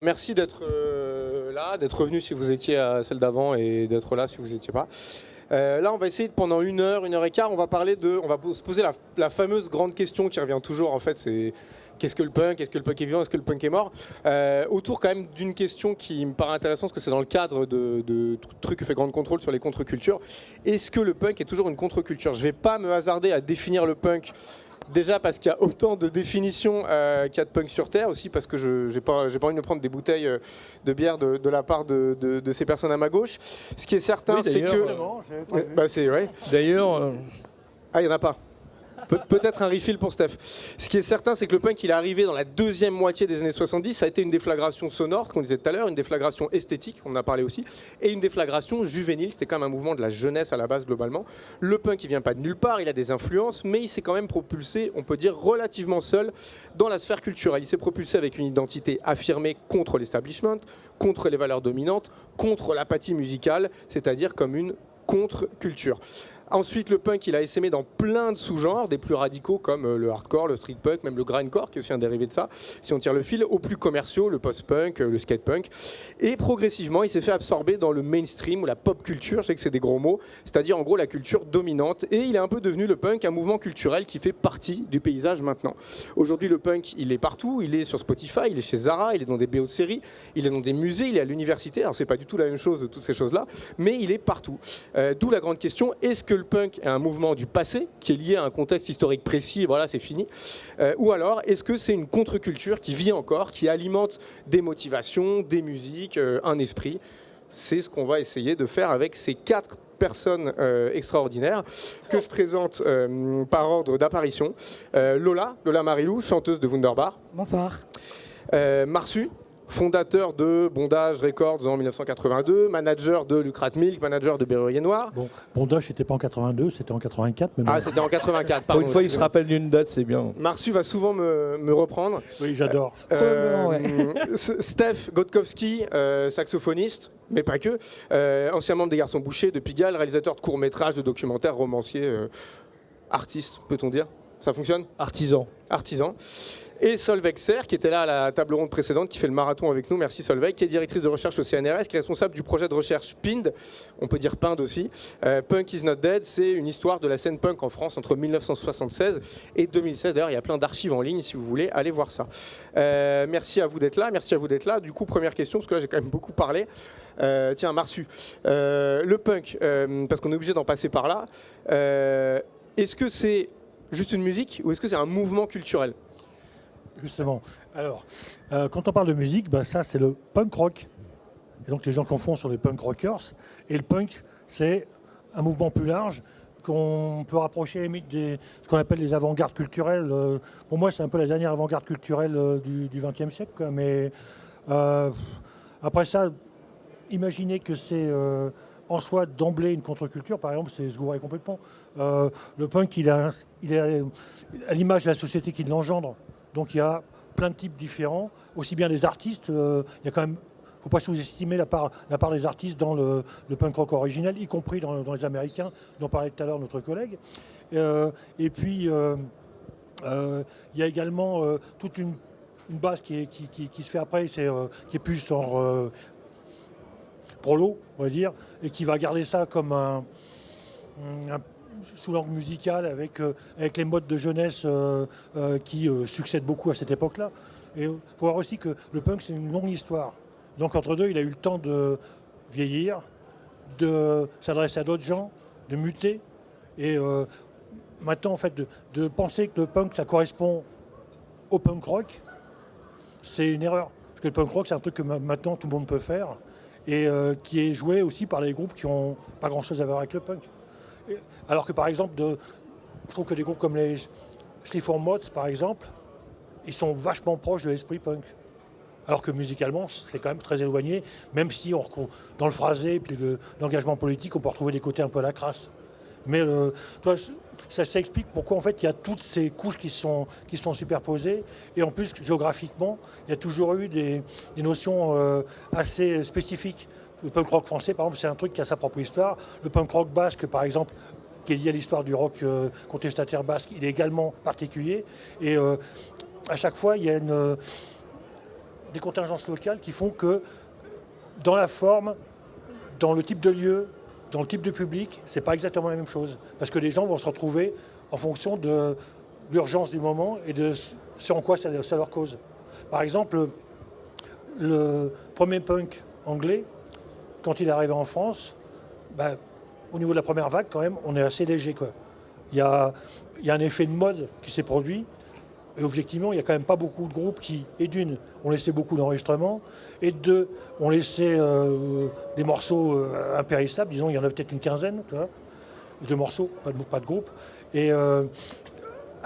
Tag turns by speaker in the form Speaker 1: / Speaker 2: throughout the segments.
Speaker 1: Merci d'être là, d'être revenu si vous étiez à celle d'avant et d'être là si vous n'étiez pas. Là, on va essayer pendant une heure et quart, on va se poser la fameuse grande question qui revient toujours. En fait, c'est qu'est-ce que le punk? Est-ce que le punk est vivant? Est-ce que le punk est mort? Autour quand même d'une question qui me paraît intéressante, parce que c'est dans le cadre de trucs que fait Grande Contrôle sur les contre-cultures. Est-ce que le punk est toujours une contre-culture? Je ne vais pas me hasarder à définir le punk. Déjà parce qu'il y a autant de définitions qu'il y a de punk sur Terre, aussi parce que je n'ai pas envie de prendre des bouteilles de bière de la part de ces personnes à ma gauche. Ce qui est certain,
Speaker 2: Oui,
Speaker 1: c'est que... Ouais.
Speaker 2: D'ailleurs,
Speaker 1: Ah, il n'y en a pas. Peut-être un refill pour Steph. Ce qui est certain, c'est que le punk, il est arrivé dans la deuxième moitié des années 70. Ça a été une déflagration sonore, qu'on disait tout à l'heure, une déflagration esthétique, on en a parlé aussi, et une déflagration juvénile. C'était quand même un mouvement de la jeunesse à la base, globalement. Le punk, il vient pas de nulle part, il a des influences, mais il s'est quand même propulsé, on peut dire, relativement seul dans la sphère culturelle. Il s'est propulsé avec une identité affirmée contre l'establishment, contre les valeurs dominantes, contre l'apathie musicale, c'est-à-dire comme une contre-culture. Ensuite, le punk, il a essaimé dans plein de sous-genres, des plus radicaux comme le hardcore, le street punk, même le grindcore, qui est aussi un dérivé de ça, si on tire le fil, aux plus commerciaux, le post-punk, le skate-punk. Et progressivement, il s'est fait absorber dans le mainstream ou la pop culture, je sais que c'est des gros mots, c'est-à-dire en gros la culture dominante. Et il est un peu devenu, le punk, un mouvement culturel qui fait partie du paysage maintenant. Aujourd'hui, le punk, il est partout, il est sur Spotify, il est chez Zara, il est dans des BO de séries, il est dans des musées, il est à l'université. Alors c'est pas du tout la même chose, toutes ces choses-là, mais il est partout. D'où la grande question, est-ce que le punk est un mouvement du passé qui est lié à un contexte historique précis, voilà, c'est fini, ou alors est-ce que c'est une contre-culture qui vit encore, qui alimente des motivations, des musiques, un esprit? C'est ce qu'on va essayer de faire avec ces 4 personnes extraordinaires que je présente par ordre d'apparition. Lola Marilou, chanteuse de Wunderbar.
Speaker 3: Bonsoir.
Speaker 1: Marsu, fondateur de Bondage Records en 1982, manager de Lucrat Milk, manager de Berrurier Noir.
Speaker 4: Bon, Bondage, c'était pas en 82, c'était en 84. Mais
Speaker 1: ah, c'était en 84,
Speaker 2: pour
Speaker 1: pardon.
Speaker 2: une fois, il se rappelle d'une date, c'est bien.
Speaker 1: Marsu va souvent me reprendre.
Speaker 4: oui, j'adore.
Speaker 1: Steph Gotkowski, saxophoniste, mais pas que. Ancien membre des Garçons Bouchers de Pigalle, réalisateur de courts-métrages, de documentaires, romancier, artiste, peut-on dire? Ça fonctionne?
Speaker 2: Artisan.
Speaker 1: Et Solveig Serre, qui était là à la table ronde précédente, qui fait le marathon avec nous, merci Solveig, qui est directrice de recherche au CNRS, qui est responsable du projet de recherche PIND, on peut dire PIND aussi. Punk is not dead, c'est une histoire de la scène punk en France entre 1976 et 2016. D'ailleurs, il y a plein d'archives en ligne si vous voulez aller voir ça. Merci à vous d'être là. Du coup, première question, parce que là j'ai quand même beaucoup parlé. Tiens, Marsu, le punk, parce qu'on est obligé d'en passer par là, est-ce que c'est juste une musique ou est-ce que c'est un mouvement culturel?
Speaker 4: Justement. Alors, quand on parle de musique, ça, c'est le punk rock. Et donc, les gens confondent sur les punk rockers. Et le punk, c'est un mouvement plus large qu'on peut rapprocher ce qu'on appelle les avant-gardes culturelles. Pour moi, c'est un peu la dernière avant-garde culturelle du XXe siècle, quoi. Mais après ça, imaginez que c'est en soi d'emblée une contre-culture, par exemple, c'est se gourer complètement. Le punk, il est à l'image de la société qui l'engendre. Donc il y a plein de types différents, aussi bien des artistes, il y a quand même, il ne faut pas sous-estimer la part des artistes dans le punk rock original, y compris dans les Américains, dont parlait tout à l'heure notre collègue. Et puis il y a également toute une base qui se fait après, qui est plus en prolo, on va dire, et qui va garder ça comme un sous l'angle musical avec les modes de jeunesse qui succèdent beaucoup à cette époque-là. Et il faut voir aussi que le punk, c'est une longue histoire. Donc entre deux, il a eu le temps de vieillir, de s'adresser à d'autres gens, de muter. Et maintenant, en fait, de penser que le punk, ça correspond au punk rock, c'est une erreur. Parce que le punk rock, c'est un truc que maintenant tout le monde peut faire et qui est joué aussi par les groupes qui n'ont pas grand-chose à voir avec le punk. Alors que par exemple, je trouve que des groupes comme les Sleaford Mods, par exemple, ils sont vachement proches de l'esprit punk. Alors que musicalement, c'est quand même très éloigné, même si dans le phrasé et puis l'engagement politique, on peut retrouver des côtés un peu à la crasse. Mais ça explique pourquoi en fait il y a toutes ces couches qui sont superposées. Et en plus, géographiquement, il y a toujours eu des notions assez spécifiques. Le punk rock français, par exemple, c'est un truc qui a sa propre histoire. Le punk rock basque, par exemple, qui est lié à l'histoire du rock contestataire basque, il est également particulier. Et à chaque fois, il y a des contingences locales qui font que dans la forme, dans le type de lieu, dans le type de public, c'est pas exactement la même chose. Parce que les gens vont se retrouver en fonction de l'urgence du moment et de ce en quoi ça leur cause. Par exemple, le premier punk anglais, quand il est arrivé en France, au niveau de la première vague, quand même, on est assez léger, quoi. Il y a un effet de mode qui s'est produit. Et objectivement, il n'y a quand même pas beaucoup de groupes qui, et d'une, ont laissé beaucoup d'enregistrements, et de deux, ont laissé des morceaux impérissables. Disons, il y en a peut-être une quinzaine, tu vois, de morceaux, pas de groupe. Et à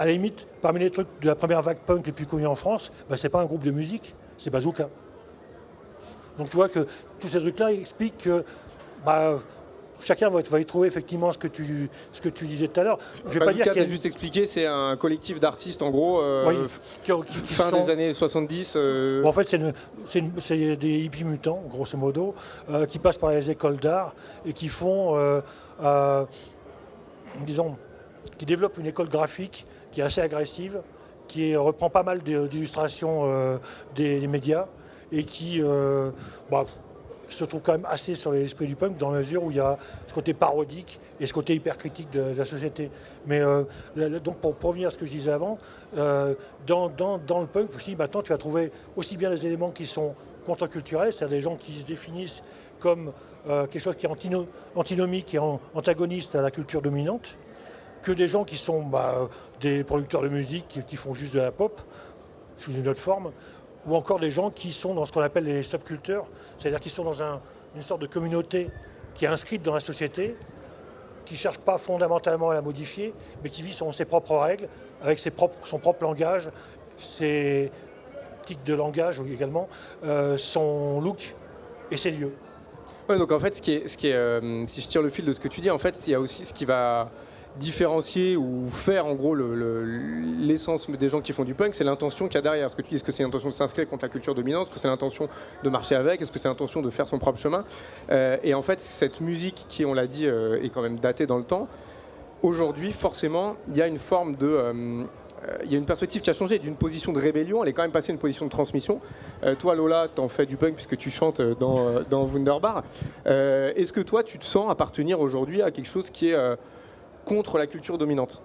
Speaker 4: la limite, parmi les trucs de la première vague punk les plus connus en France, c'est pas un groupe de musique, c'est Bazooka. Donc tu vois que tous ces trucs-là expliquent que chacun va y trouver effectivement ce que tu disais tout à l'heure.
Speaker 1: Je vais pas dire qu'il y a juste expliqué, c'est un collectif d'artistes en gros, fin des années 70.
Speaker 4: En fait, c'est des hippies mutants, grosso modo, qui passent par les écoles d'art et qui font, disons, qui développent une école graphique qui est assez agressive, qui reprend pas mal d'illustrations des médias et qui se trouve quand même assez sur l'esprit du punk dans la mesure où il y a ce côté parodique et ce côté hypercritique de la société. Mais donc pour revenir à ce que je disais avant, dans le punk aussi, maintenant tu vas trouver aussi bien des éléments qui sont contre-culturels, c'est-à-dire des gens qui se définissent comme quelque chose qui est antinomique et antagoniste à la culture dominante, que des gens qui sont des producteurs de musique qui font juste de la pop sous une autre forme, ou encore des gens qui sont dans ce qu'on appelle les subcultures, c'est-à-dire qui sont dans une sorte de communauté qui est inscrite dans la société, qui ne cherche pas fondamentalement à la modifier, mais qui vit selon ses propres règles, avec son propre langage, ses tics de langage également, son look et ses lieux.
Speaker 1: Ouais, donc en fait, si je tire le fil de ce que tu dis, en fait, il y a aussi ce qui va différencier ou faire en gros l'essence des gens qui font du punk, c'est l'intention qu'il y a derrière. Est-ce que c'est l'intention de s'inscrire contre la culture dominante? Est-ce que c'est l'intention de marcher avec? Est-ce que c'est l'intention de faire son propre chemin? Et en fait, cette musique qui, on l'a dit, est quand même datée dans le temps, aujourd'hui, forcément, il y a une forme de... il y a une perspective qui a changé d'une position de rébellion, elle est quand même passée à une position de transmission. Toi, Lola, t'en fais du punk puisque tu chantes dans Wunderbar. Est-ce que toi, tu te sens appartenir aujourd'hui à quelque chose qui est contre la culture dominante?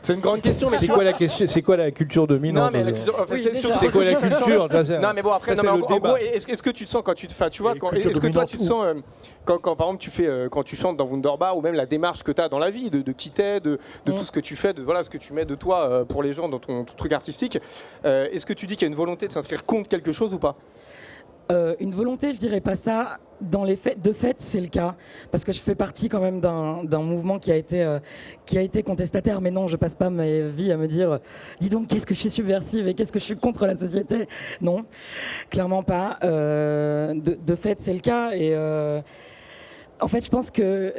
Speaker 1: C'est une grande question, mais
Speaker 2: c'est quoi la culture dominante?
Speaker 1: Non, mais
Speaker 2: c'est quoi la culture?
Speaker 1: Non, mais bon, après, en gros, est-ce que tu te sens quand tu te fais, tu vois, est-ce que toi tu te sens quand par exemple quand tu chantes dans Wunderbar, ou même la démarche que tu as dans la vie, de qui t'es, de tout ce que tu fais, de voilà ce que tu mais de toi pour les gens dans ton truc artistique, est-ce que tu dis qu'il y a une volonté de s'inscrire contre quelque chose ou pas?
Speaker 3: Une volonté, je dirais pas ça. Dans les faits, de fait, c'est le cas, parce que je fais partie quand même d'un mouvement qui a été contestataire. Mais non, je passe pas ma vie à me dire, dis donc, qu'est-ce que je suis subversive et qu'est-ce que je suis contre la société. Non, clairement pas. De fait, c'est le cas. Et en fait, je pense que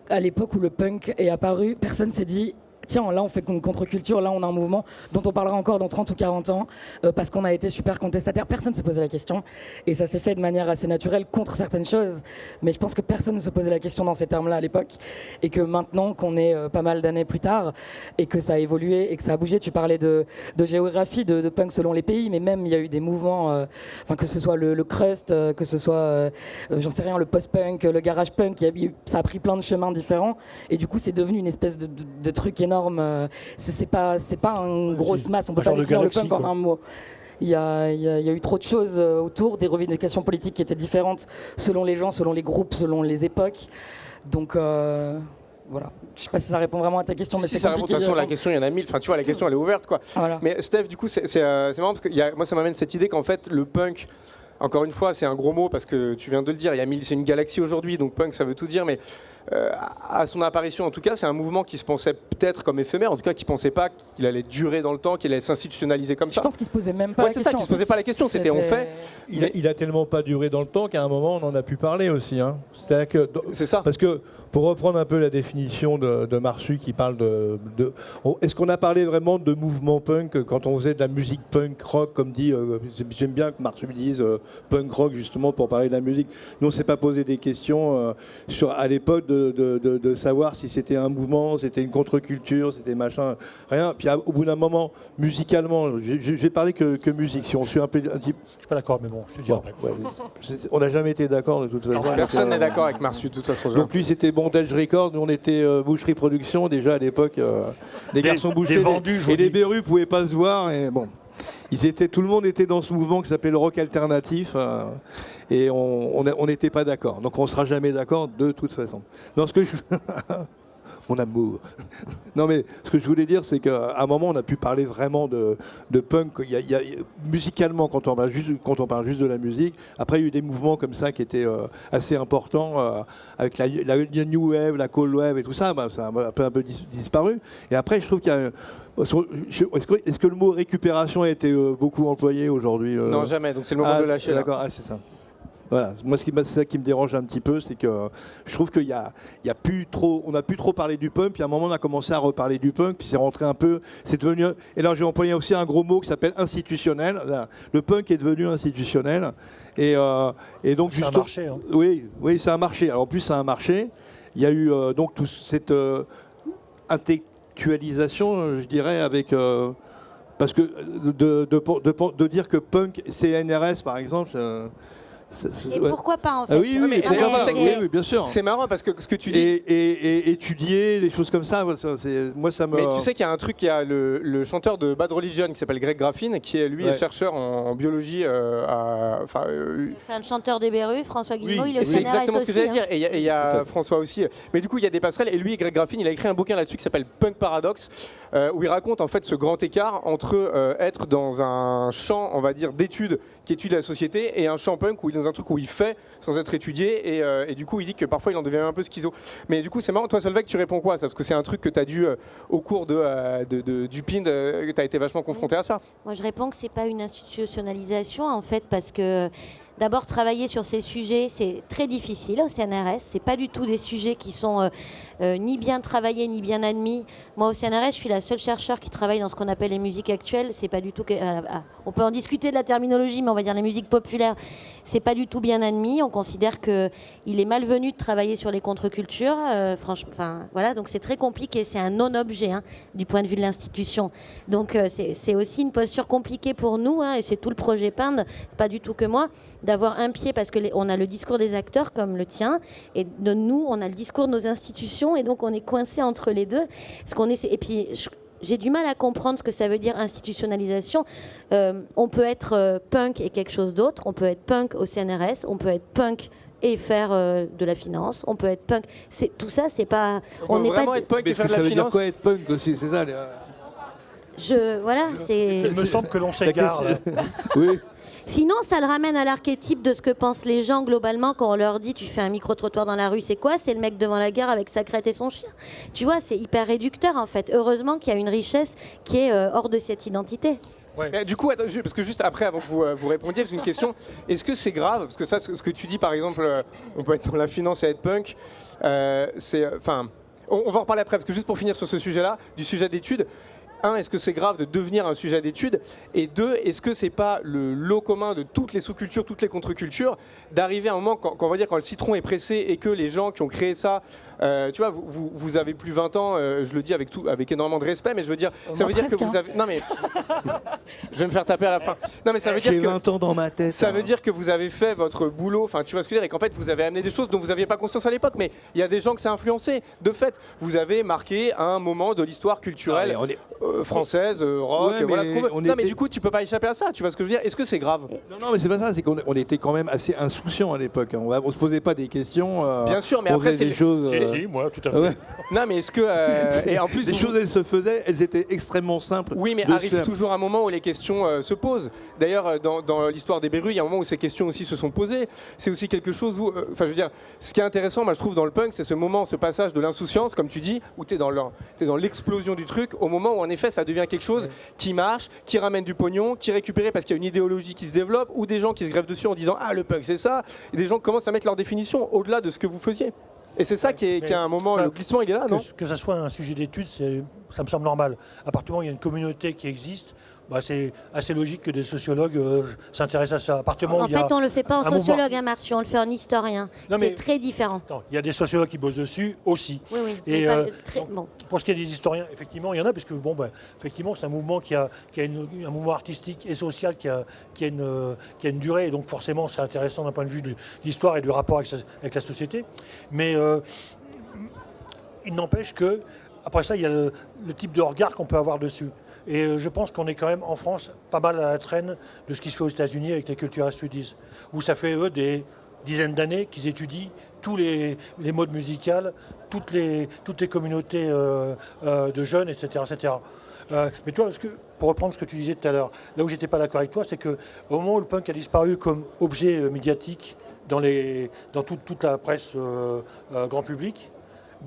Speaker 3: à l'époque où le punk est apparu, personne s'est dit, tiens, là on fait une contre-culture, là on a un mouvement dont on parlera encore dans 30 ou 40 ans parce qu'on a été super contestataire. Personne ne se posait la question et ça s'est fait de manière assez naturelle contre certaines choses, mais je pense que personne ne se posait la question dans ces termes-là à l'époque et que maintenant qu'on est pas mal d'années plus tard et que ça a évolué et que ça a bougé, tu parlais de géographie, de punk selon les pays, mais même il y a eu des mouvements, que ce soit le crust, que ce soit, j'en sais rien, le post-punk, le garage punk, ça a pris plein de chemins différents et du coup c'est devenu une espèce de truc énorme. C'est pas une grosse masse, on peut pas définir le punk en un mot. Il y a eu trop de choses autour, des revendications politiques qui étaient différentes selon les gens, selon les groupes, selon les époques. Donc voilà, je sais pas si ça répond vraiment à ta question, mais
Speaker 1: si ça répond, de toute façon la question il y en a mille, enfin tu vois la question elle est ouverte quoi.
Speaker 3: Voilà.
Speaker 1: Mais Steph, du coup c'est marrant parce que moi ça m'amène cette idée qu'en fait le punk, encore une fois c'est un gros mot parce que tu viens de le dire, c'est une galaxie aujourd'hui, donc punk ça veut tout dire, mais à son apparition en tout cas c'est un mouvement qui se pensait peut-être comme éphémère, en tout cas qui ne pensait pas qu'il allait durer dans le temps, qu'il allait s'institutionnaliser comme ça.
Speaker 3: Je pense qu'il ne se posait même pas la question.
Speaker 1: C'est ça, qu'il ne se posait pas la question, c'était on fait.
Speaker 2: Il a tellement pas duré dans le temps qu'à un moment on en a pu parler aussi. Hein.
Speaker 1: C'est ça.
Speaker 2: Parce que pour reprendre un peu la définition de Marsu qui parle est-ce qu'on a parlé vraiment de mouvement punk quand on faisait de la musique punk rock, comme dit, j'aime bien que Marsu dise punk rock justement pour parler de la musique. Nous on ne s'est pas posé des questions à l'époque de savoir si c'était un mouvement, c'était une contre-culture, c'était machin, rien. Puis au bout d'un moment, musicalement, je vais parler que musique. Si on suit un petit...
Speaker 4: Je suis pas d'accord, mais bon, je te dis
Speaker 2: Bon,
Speaker 4: après.
Speaker 2: ouais, on n'a jamais été d'accord de toute façon.
Speaker 1: Personne n'est d'accord avec Marsu, de toute façon.
Speaker 2: Donc lui, c'était Bondage Records, nous on était Boucherie Production, déjà à l'époque, les garçons bouchés
Speaker 4: des vendus, je vous
Speaker 2: et les
Speaker 4: dis.
Speaker 2: Berus pouvaient pas se voir. Et bon, tout le monde était dans ce mouvement qui s'appelait le rock alternatif, et on n'était pas d'accord. Donc on sera jamais d'accord de toute façon. Non, mon amour. Non mais ce que je voulais dire, c'est qu'à un moment, on a pu parler vraiment de punk. Musicalement, quand on parle juste de la musique, après il y a eu des mouvements comme ça qui étaient assez importants, avec la New Wave, la Cold Wave et tout ça, ça a un peu disparu. Et après, je trouve qu'il y a... Est-ce que le mot récupération a été beaucoup employé aujourd'hui
Speaker 1: Non, jamais, donc c'est le moment de lâcher.
Speaker 2: D'accord, c'est ça. Voilà, moi c'est ça qui me dérange un petit peu, c'est que je trouve qu'il y a plus trop, on n'a plus trop parlé du punk, puis à un moment on a commencé à reparler du punk, puis c'est rentré un peu, c'est devenu, et là j'ai employé aussi un gros mot qui s'appelle institutionnel. Le punk est devenu institutionnel, et donc
Speaker 4: c'est un marché. Hein.
Speaker 2: Oui, c'est un marché. Alors en plus c'est un marché. Il y a eu donc toute cette intellectualisation, je dirais, avec parce que de dire que punk c'est NRS par exemple.
Speaker 5: Et pourquoi pas en fait?
Speaker 2: Oui, oui, bien sûr.
Speaker 1: C'est marrant parce que ce que tu dis.
Speaker 2: Et étudier, des choses comme ça, moi ça me.
Speaker 1: Mais tu sais qu'il y a un truc, il y a le chanteur de Bad Religion qui s'appelle Greg Graffin, qui est lui chercheur en biologie.
Speaker 5: Un chanteur des Berus, François Guillemot, il est au
Speaker 1: C'est
Speaker 5: CNRS
Speaker 1: exactement ce que j'allais
Speaker 5: aussi,
Speaker 1: dire. Et il y a François aussi. Mais du coup, il y a des passerelles. Et lui, Greg Graffin, il a écrit un bouquin là-dessus qui s'appelle Punk Paradox, où il raconte en fait ce grand écart entre être dans un champ, on va dire, d'études qui étudie la société, et un champ punk où il est dans un truc où il fait sans être étudié, et du coup il dit que parfois il en devient un peu schizo. Mais du coup c'est marrant, toi Solveig, tu réponds quoi à ça? Parce que c'est un truc que tu as dû au cours du PIND, tu as été vachement confronté à ça.
Speaker 5: Moi je réponds que c'est pas une institutionnalisation en fait, parce que d'abord travailler sur ces sujets c'est très difficile au CNRS, c'est pas du tout des sujets qui sont ni bien travaillés ni bien admis. Moi au CNRS je suis la seule chercheure qui travaille dans ce qu'on appelle les musiques actuelles, c'est pas du tout on peut en discuter de la terminologie, mais on va dire les musiques populaires, c'est pas du tout bien admis. On considère que il est malvenu de travailler sur les contre-cultures, franchement, voilà, donc c'est très compliqué, c'est un non-objet du point de vue de l'institution. Donc c'est aussi une posture compliquée pour nous, et c'est tout le projet PIND, pas du tout que moi, d'avoir un pied, parce que on a le discours des acteurs comme le tien, et de nous on a le discours de nos institutions, et donc on est coincé entre les deux. Et puis j'ai du mal à comprendre ce que ça veut dire institutionnalisation. On peut être punk et quelque chose d'autre, on peut être punk au CNRS, on peut être punk et faire de la finance, on peut être punk. Tout ça, c'est pas.
Speaker 1: On n'est pas être punk et faire de la finance.
Speaker 2: Ça veut dire quoi être punk aussi, c'est ça.
Speaker 5: Voilà, c'est.
Speaker 4: Il me semble que l'on s'égare.
Speaker 2: Oui.
Speaker 5: Sinon, ça le ramène à l'archétype de ce que pensent les gens globalement quand on leur dit tu fais un micro-trottoir dans la rue, c'est quoi? C'est le mec devant la gare avec sa crête et son chien. Tu vois, c'est hyper réducteur en fait. Heureusement qu'il y a une richesse qui est hors de cette identité.
Speaker 1: Ouais. Du coup, attends, parce que juste après, avant que vous répondiez, c'est une question. Est-ce que c'est grave? Parce que ça, ce que tu dis, par exemple, on peut être dans la finance et être punk. On va en reparler après, parce que juste pour finir sur ce sujet-là, du sujet d'études. Un, est-ce que c'est grave de devenir un sujet d'étude? Et deux, est-ce que c'est pas le lot commun de toutes les sous-cultures, toutes les contre-cultures, d'arriver à un moment quand on va dire quand le citron est pressé et que les gens qui ont créé ça, tu vois, vous avez plus 20 ans, je le dis avec énormément de respect, mais je veux dire, ça veut dire que vous avez... Non mais, je vais me faire taper à la fin. Non mais ça veut dire
Speaker 2: J'ai
Speaker 1: que
Speaker 2: 20 ans dans ma tête.
Speaker 1: ça veut dire que vous avez fait votre boulot, enfin tu vois ce que je veux dire, et qu'en fait vous avez amené des choses dont vous n'aviez pas conscience à l'époque, mais il y a des gens que ça a influencé. De fait, vous avez marqué un moment de l'histoire culturelle française, rock,
Speaker 2: Ouais,
Speaker 1: voilà ce qu'on veut. Non mais du coup tu peux pas échapper à ça, tu vois ce que je veux dire. Est-ce que c'est grave?
Speaker 2: Non, mais c'est pas ça, c'est qu'on était quand même assez insouciants à l'époque. On se posait pas des questions.
Speaker 1: Bien sûr, mais
Speaker 2: on
Speaker 1: après
Speaker 2: faisait
Speaker 1: c'est
Speaker 2: des choses.
Speaker 4: Si, moi, tout à fait.
Speaker 2: Ouais.
Speaker 1: Non mais est-ce que et en plus
Speaker 2: Les choses, elles se faisaient, elles étaient extrêmement simples.
Speaker 1: oui, mais
Speaker 2: de
Speaker 1: arrive
Speaker 2: faire.
Speaker 1: toujours un moment où les questions se posent. D'ailleurs, dans l'histoire des Berus, il y a un moment où ces questions aussi se sont posées. C'est aussi quelque chose où, je veux dire, ce qui est intéressant, moi je trouve dans le punk, c'est ce moment, ce passage de l'insouciance, comme tu dis, où tu es dans l'explosion du truc, au moment où en effet ça devient quelque chose qui marche, qui ramène du pognon, qui est récupéré parce qu'il y a une idéologie qui se développe, ou des gens qui se grèvent dessus en disant ah le punk c'est ça, et des gens commencent à mettre leur définition au-delà de ce que vous faisiez. Et c'est ça qui est à un moment, le glissement il est là, non?
Speaker 4: Que ça soit un sujet d'étude, ça me semble normal. À partir du moment où il y a une communauté qui existe, c'est assez logique que des sociologues s'intéressent à ça. À partir du moment
Speaker 5: En
Speaker 4: où il y a
Speaker 5: fait, on ne le fait pas en
Speaker 4: un mouvement-
Speaker 5: sociologue, hein, Martial, on le fait en historien.
Speaker 4: Non, mais-
Speaker 5: C'est très différent.
Speaker 4: Attends, il y a des sociologues qui bossent dessus aussi.
Speaker 5: Oui, oui.
Speaker 4: Et,
Speaker 5: mais pas-
Speaker 4: donc,
Speaker 5: bon.
Speaker 4: Pour ce qui est des historiens, effectivement, il y en a, parce que effectivement, c'est un mouvement qui a un mouvement artistique et social qui a une durée, et donc forcément, c'est intéressant d'un point de vue de l'histoire et du rapport avec la société. Mais il n'empêche que, après ça, il y a le type de regard qu'on peut avoir dessus. Et je pense qu'on est quand même, en France, pas mal à la traîne de ce qui se fait aux États-Unis avec les Cultural Studies, où ça fait, eux, des dizaines d'années qu'ils étudient tous les modes musicaux, toutes les communautés de jeunes, etc. etc. Mais toi, pour reprendre ce que tu disais tout à l'heure, là où j'étais pas d'accord avec toi, c'est qu'au moment où le punk a disparu comme objet médiatique dans toute la presse grand public,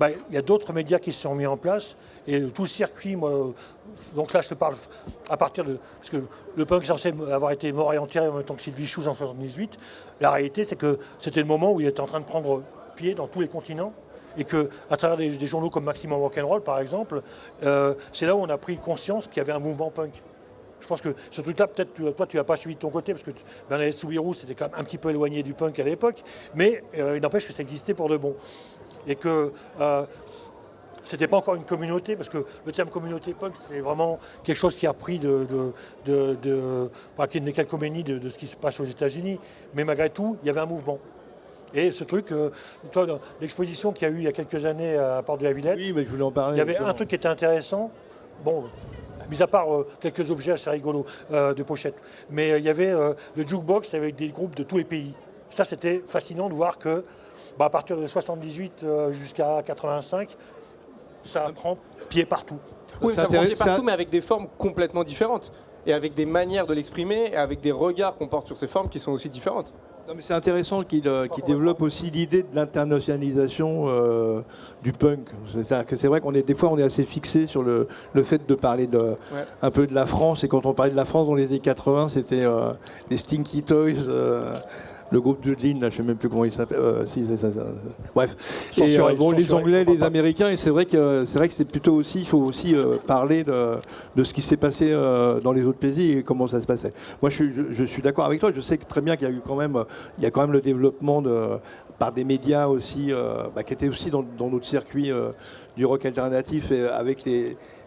Speaker 4: il y a d'autres médias qui se sont mis en place, et tout le circuit, donc là je te parle à partir de... Parce que le punk est censé avoir été mort et enterré en même temps que Sylvie Shoes en 78, la réalité c'est que c'était le moment où il était en train de prendre pied dans tous les continents, et qu'à travers des journaux comme Maximum Rock'n'Roll par exemple, c'est là où on a pris conscience qu'il y avait un mouvement punk. Je pense que ce truc-là, peut-être toi, tu n'as pas suivi de ton côté, parce que Bernadette Soubirous, c'était quand même un petit peu éloigné du punk à l'époque, mais il n'empêche que ça existait pour de bon. Et que c'était pas encore une communauté, parce que le terme communauté punk, c'est vraiment quelque chose qui a pris qui est une décalcoménie de ce qui se passe aux États-Unis. Mais malgré tout, il y avait un mouvement. Et ce truc, toi, dans l'exposition qu'il y a eu il y a quelques années à Porte de la Villette,
Speaker 2: Oui, mais je voulais en parler.
Speaker 4: il y avait un truc qui était intéressant. Bon, mis à part quelques objets assez rigolos de pochette. Mais il y avait le jukebox avec des groupes de tous les pays. Ça, c'était fascinant de voir que, à partir de 78 jusqu'à 85, ça prend pied partout.
Speaker 1: Oui, ça prend pied
Speaker 2: c'est
Speaker 1: partout, mais avec des formes complètement différentes. Et avec des manières de l'exprimer, et avec des regards qu'on porte sur ces formes qui sont aussi différentes.
Speaker 2: Non, mais c'est intéressant qu'il développe aussi l'idée de l'internationalisation du punk. C'est vrai qu'on est des fois on est assez fixé sur le fait de parler un peu de la France, et quand on parlait de la France dans les années 80, c'était les Stinky Toys. Le groupe de Lynn, là, je ne sais même plus comment il s'appelle. Bref. Et, les Anglais, les Américains, et c'est vrai que c'est plutôt aussi, il faut aussi parler de ce qui s'est passé dans les autres pays et comment ça se passait. Moi, je suis d'accord avec toi. Je sais que très bien qu'il y a eu quand même le développement par des médias aussi, qui étaient aussi dans notre circuit du rock alternatif, et avec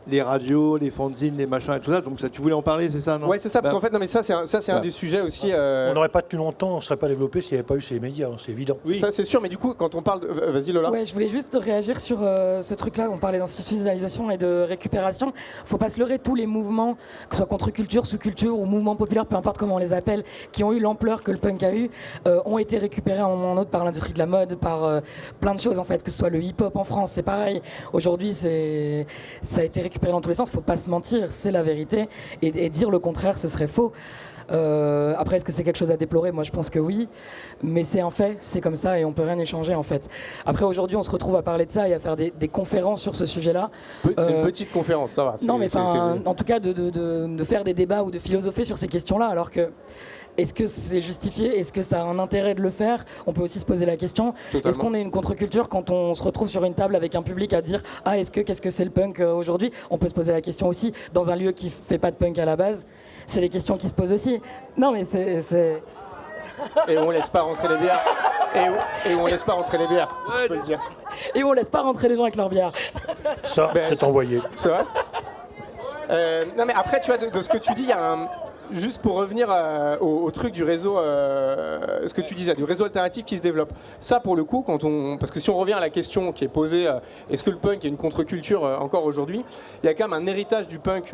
Speaker 2: les radios, les fanzines, les machins et tout ça. Donc ça, tu voulais en parler, c'est ça, non?
Speaker 1: Ouais, c'est ça, parce qu'en fait, non, mais ça, c'est un des sujets aussi.
Speaker 4: On n'aurait pas tenu longtemps, on ne serait pas développé s'il n'y avait pas eu ces médias, c'est évident.
Speaker 1: Oui. Ça, c'est sûr, mais du coup, quand on parle de... Vas-y, Lola.
Speaker 3: Ouais, je voulais juste réagir sur ce truc-là. On parlait d'institutionnalisation et de récupération. Faut pas se leurrer, tous les mouvements, que ce soit contre-culture, sous-culture ou mouvements populaires, peu importe comment on les appelle, qui ont eu l'ampleur que le punk a eu, ont été récupérés à un moment ou un autre par l'industrie de la mode, par plein de choses en fait, que ce soit le hip-hop en France, c'est pareil. Aujourd'hui, ça a été récupéré dans tous les sens. Faut pas se mentir, c'est la vérité. Et dire le contraire, ce serait faux. Après, est-ce que c'est quelque chose à déplorer? Moi, je pense que oui, mais c'est un fait, c'est comme ça et on peut rien échanger en fait. Après, aujourd'hui, on se retrouve à parler de ça et à faire des conférences sur ce sujet-là.
Speaker 1: C'est une petite conférence, ça va.
Speaker 3: Non, mais en tout cas, de faire des débats ou de philosopher sur ces questions-là, alors que est-ce que c'est justifié? Est-ce que ça a un intérêt de le faire? On peut aussi se poser la question.
Speaker 1: Totalement.
Speaker 3: Est-ce qu'on est une contre-culture quand on se retrouve sur une table avec un public à dire « Ah, qu'est-ce que c'est le punk aujourd'hui ?» On peut se poser la question aussi dans un lieu qui fait pas de punk à la base. C'est des questions qui se posent aussi. Non, mais c'est...
Speaker 1: Et on laisse pas rentrer les bières. Et on laisse pas rentrer les bières, je peux le dire.
Speaker 3: Et on laisse pas rentrer les gens avec leur bière.
Speaker 4: Ça, c'est envoyé.
Speaker 1: C'est vrai. Non, mais après, tu vois, de ce que tu dis, il y a un... Juste pour revenir au truc du réseau, ce que tu disais, du réseau alternatif qui se développe. Ça, pour le coup, parce que si on revient à la question qui est posée, est-ce que le punk est une contre-culture encore aujourd'hui? Il y a quand même un héritage du punk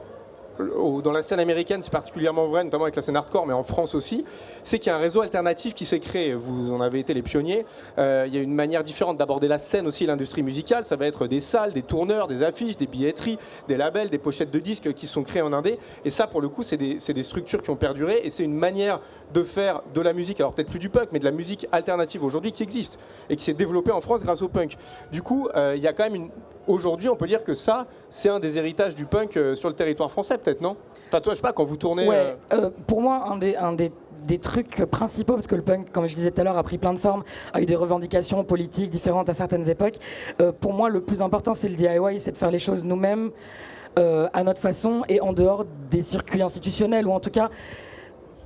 Speaker 1: dans la scène américaine, c'est particulièrement vrai, notamment avec la scène hardcore, mais en France aussi, c'est qu'il y a un réseau alternatif qui s'est créé. Vous en avez été les pionniers. Il y a une manière différente d'aborder la scène aussi, l'industrie musicale. Ça va être des salles, des tourneurs, des affiches, des billetteries, des labels, des pochettes de disques qui sont créées en indé. Et ça, pour le coup, c'est des structures qui ont perduré et c'est une manière de faire de la musique, alors peut-être plus du punk, mais de la musique alternative aujourd'hui qui existe et qui s'est développée en France grâce au punk. Du coup, il y a quand même aujourd'hui, on peut dire que ça, c'est un des héritages du punk sur le territoire français, peut-être, non? Enfin, toi, je sais pas, quand vous tournez...
Speaker 3: Ouais, pour moi, un des trucs principaux, parce que le punk, comme je disais tout à l'heure, a pris plein de formes, a eu des revendications politiques différentes à certaines époques. Pour moi, le plus important, c'est le DIY, c'est de faire les choses nous-mêmes. à notre façon et en dehors des circuits institutionnels, ou en tout cas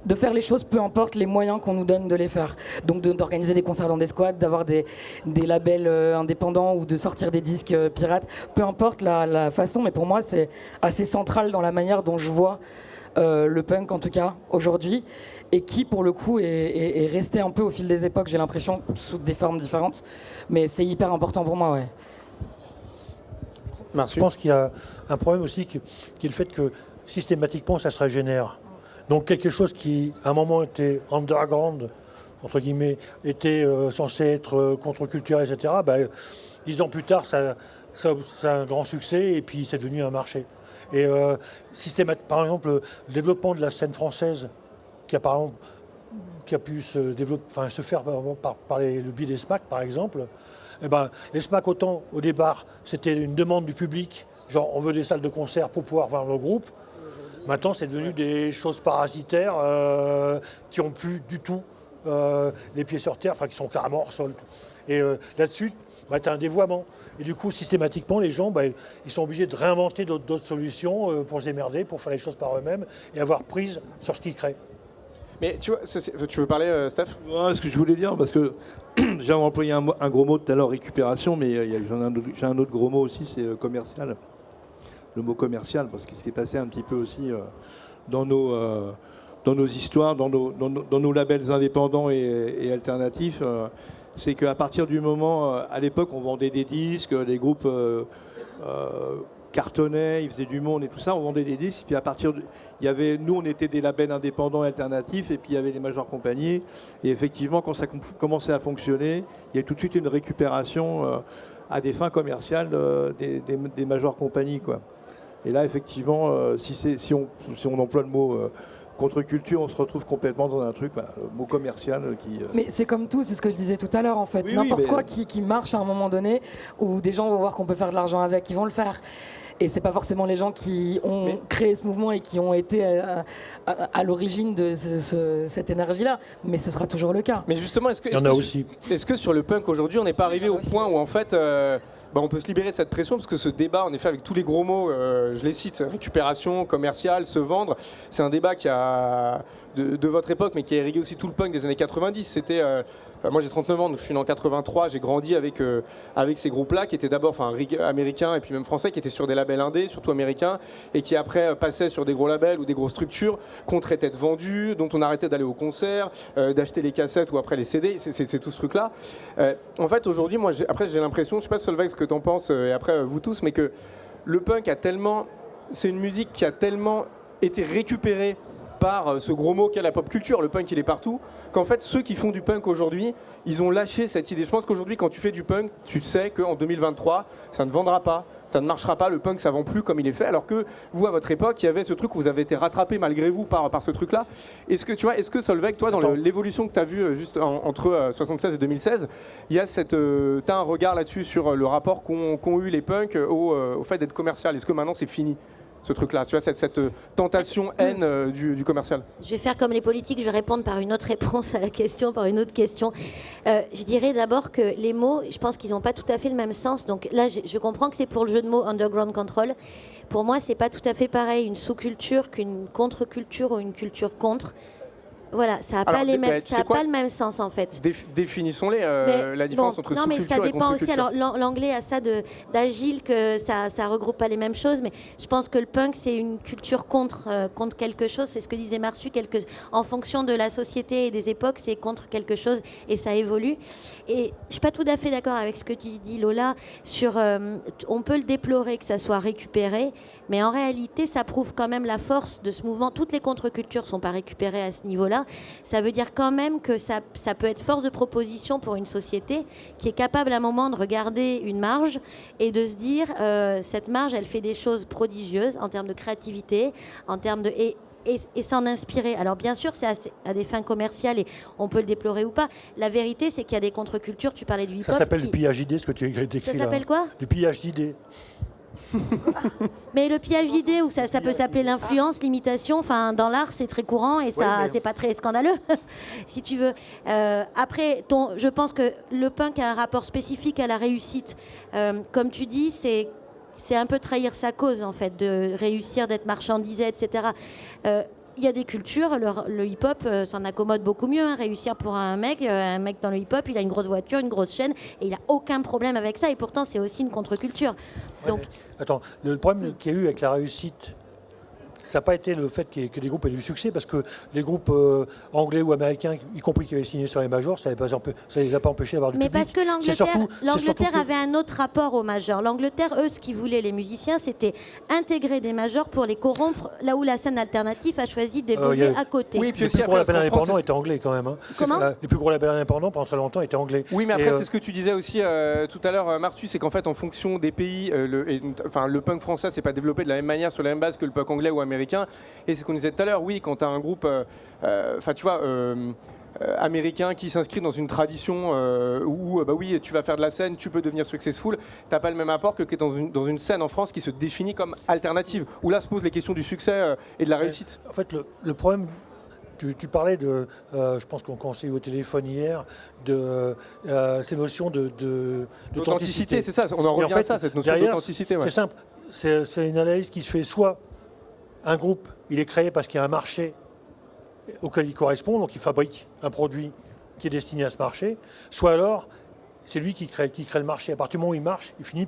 Speaker 3: de faire les choses, peu importe les moyens qu'on nous donne de les faire. Donc d'organiser des concerts dans des squats, d'avoir des labels indépendants ou de sortir des disques pirates, peu importe la façon, mais pour moi c'est assez central dans la manière dont je vois le punk en tout cas aujourd'hui, et qui pour le coup est resté un peu au fil des époques, j'ai l'impression, sous des formes différentes, mais c'est hyper important pour moi, ouais.
Speaker 4: Je pense qu'il y a un problème aussi qui est le fait que systématiquement ça se régénère. Donc quelque chose qui, à un moment, était underground, entre guillemets, était censé être contre-culturel, etc., 10 ans plus tard, ça a un grand succès et puis c'est devenu un marché. Et par exemple, le développement de la scène française, qui a pu se développer, se faire par le biais des SMAC, par exemple, les SMAC, autant au départ, c'était une demande du public, genre on veut des salles de concert pour pouvoir voir le groupe. Maintenant, c'est devenu des choses parasitaires qui n'ont plus du tout les pieds sur terre, qui sont carrément hors sol. Et là-dessus, tu as un dévoiement. Et du coup, systématiquement, les gens, ils sont obligés de réinventer d'autres solutions pour se démerder, pour faire les choses par eux-mêmes et avoir prise sur ce qu'ils créent.
Speaker 1: Mais tu vois, tu veux parler, Steph ?
Speaker 2: Ouais, ce que je voulais dire, parce que j'ai employé un gros mot tout à l'heure, récupération, mais j'ai un autre gros mot aussi, c'est commercial. Le mot commercial, parce qu'il s'est passé un petit peu aussi dans nos histoires, dans nos labels indépendants et alternatifs, c'est qu'à partir du moment, à l'époque, on vendait des disques, les groupes cartonnaient, ils faisaient du monde et tout ça, on vendait des disques, puis nous, on était des labels indépendants et alternatifs, et puis il y avait les majeures compagnies, et effectivement, quand ça commençait à fonctionner, il y a tout de suite une récupération à des fins commerciales des majeures compagnies, quoi. Et là, effectivement, si on emploie le mot contre-culture, on se retrouve complètement dans un truc, le mot commercial qui...
Speaker 3: Mais c'est comme tout, c'est ce que je disais tout à l'heure en fait.
Speaker 2: Oui,
Speaker 3: N'importe
Speaker 2: mais...
Speaker 3: quoi qui marche à un moment donné, où des gens vont voir qu'on peut faire de l'argent avec, ils vont le faire. Et c'est pas forcément les gens qui ont créé ce mouvement et qui ont été à l'origine de cette énergie-là, mais ce sera toujours le cas.
Speaker 1: Mais justement, est-ce que sur le punk aujourd'hui, on n'est pas arrivé au point où en fait... on peut se libérer de cette pression, parce que ce débat, en effet, avec tous les gros mots, je les cite, récupération, commercial, se vendre, c'est un débat qui a de votre époque, mais qui a irrigué aussi tout le punk des années 90. C'était, moi j'ai 39 ans, donc je suis né en 83, j'ai grandi avec ces groupes-là, qui étaient d'abord américains et puis même français, qui étaient sur des labels indés, surtout américains, et qui après passaient sur des gros labels ou des grosses structures qu'on traitait de vendus, dont on arrêtait d'aller au concert, d'acheter les cassettes ou après les CD, c'est tout ce truc-là. En fait, aujourd'hui, moi, j'ai l'impression, je sais pas Solveig ce que t'en penses, et après vous tous, mais que le punk c'est une musique qui a tellement été récupérée par ce gros mot qu'est la pop culture, le punk il est partout, qu'en fait ceux qui font du punk aujourd'hui, ils ont lâché cette idée. Je pense qu'aujourd'hui quand tu fais du punk, tu sais qu'en 2023, ça ne vendra pas, ça ne marchera pas, le punk ça vend plus comme il est fait, alors que vous à votre époque, il y avait ce truc où vous avez été rattrapé malgré vous par ce truc-là. Est-ce que Solveig, toi dans l'évolution que tu as vue juste entre 76 et 2016, il y a t'as un regard là-dessus sur le rapport qu'ont eu les punks au fait d'être commercial. Est-ce que maintenant c'est fini ce truc-là, tu vois, cette tentation haine du commercial?
Speaker 5: Je vais faire comme les politiques, je vais répondre par une autre réponse à la question, par une autre question. Je dirais d'abord que les mots, je pense qu'ils n'ont pas tout à fait le même sens. Donc là, je comprends que c'est pour le jeu de mots Underground Control. Pour moi, c'est pas tout à fait pareil une sous-culture qu'une contre-culture ou une culture contre. Voilà, ça n'a pas le même sens en fait.
Speaker 1: Définissons-les, la différence entre sous-culture et contre-culture.
Speaker 5: Non, mais ça dépend aussi. Alors l'anglais a ça d'agile, que ça regroupe pas les mêmes choses, mais je pense que le punk c'est une culture contre quelque chose. C'est ce que disait Marsu, en fonction de la société et des époques, c'est contre quelque chose et ça évolue. Et je suis pas tout à fait d'accord avec ce que tu dis, Lola, sur on peut le déplorer que ça soit récupéré, mais en réalité ça prouve quand même la force de ce mouvement. Toutes les contre-cultures sont pas récupérées à ce niveau-là. Ça veut dire quand même que ça peut être force de proposition pour une société qui est capable à un moment de regarder une marge et de se dire cette marge elle fait des choses prodigieuses en termes de créativité, en termes de... Et s'en inspirer. Alors bien sûr, c'est à des fins commerciales et on peut le déplorer ou pas. La vérité, c'est qu'il y a des contre-cultures. Tu parlais du hip-hop.
Speaker 4: Ça s'appelle du pillage d'idées, ce que tu as écrit.
Speaker 5: Ça s'appelle quoi ?
Speaker 4: Du pillage d'idées.
Speaker 5: Mais le pillage d'idées, ou ça peut s'appeler l'influence, l'imitation. Enfin, dans l'art, c'est très courant et ça, c'est pas très scandaleux, si tu veux. Après, je pense que le punk a un rapport spécifique à la réussite. Comme tu dis, c'est un peu trahir sa cause, en fait, de réussir, d'être marchandisé, etc. Il y a des cultures, le hip-hop s'en accommode beaucoup mieux. Réussir pour un mec dans le hip-hop, il a une grosse voiture, une grosse chaîne, et il n'a aucun problème avec ça. Et pourtant, c'est aussi une contre-culture. Donc,
Speaker 4: Attends, le problème qu'il y a eu avec la réussite, ça n'a pas été le fait que des groupes aient du succès, parce que les groupes anglais ou américains, y compris qui avaient signé sur les majors, ça ne les a pas empêchés d'avoir du
Speaker 5: mais
Speaker 4: public.
Speaker 5: parce que l'Angleterre avait un autre rapport aux majors. L'Angleterre, eux, ce qu'ils voulaient, les musiciens, c'était intégrer des majors pour les corrompre, là où la scène alternative a choisi d'évoluer à côté.
Speaker 1: Oui, puis
Speaker 4: les
Speaker 1: aussi
Speaker 4: plus gros
Speaker 1: après,
Speaker 4: labels
Speaker 1: parce qu'en
Speaker 4: indépendants
Speaker 1: France,
Speaker 4: étaient anglais quand même. Hein.
Speaker 5: Comment
Speaker 4: Les plus gros labels indépendants pendant très longtemps étaient anglais.
Speaker 1: Oui, mais après,
Speaker 4: Et,
Speaker 1: c'est ce que tu disais aussi tout à l'heure, Martu, c'est qu'en fait, en fonction des pays, le punk français s'est pas développé de la même manière sur la même base que le punk anglais ou américain. Et c'est ce qu'on disait tout à l'heure, oui, quand tu as un groupe, américain qui s'inscrit dans une tradition où, bah oui, tu vas faire de la scène, tu peux devenir successful, t'as pas le même apport que dans une scène en France qui se définit comme alternative, où là se posent les questions du succès et de la réussite.
Speaker 4: En fait, le problème, tu parlais de, je pense qu'on s'est eu au téléphone hier, de ces notions
Speaker 1: D'authenticité, c'est ça, on en revient à ça, cette notion
Speaker 4: derrière,
Speaker 1: d'authenticité. Ouais.
Speaker 4: C'est simple, c'est une analyse qui se fait soit un groupe, il est créé parce qu'il y a un marché auquel il correspond, donc il fabrique un produit qui est destiné à ce marché, soit alors c'est lui qui crée le marché. À partir du moment où il marche, il finit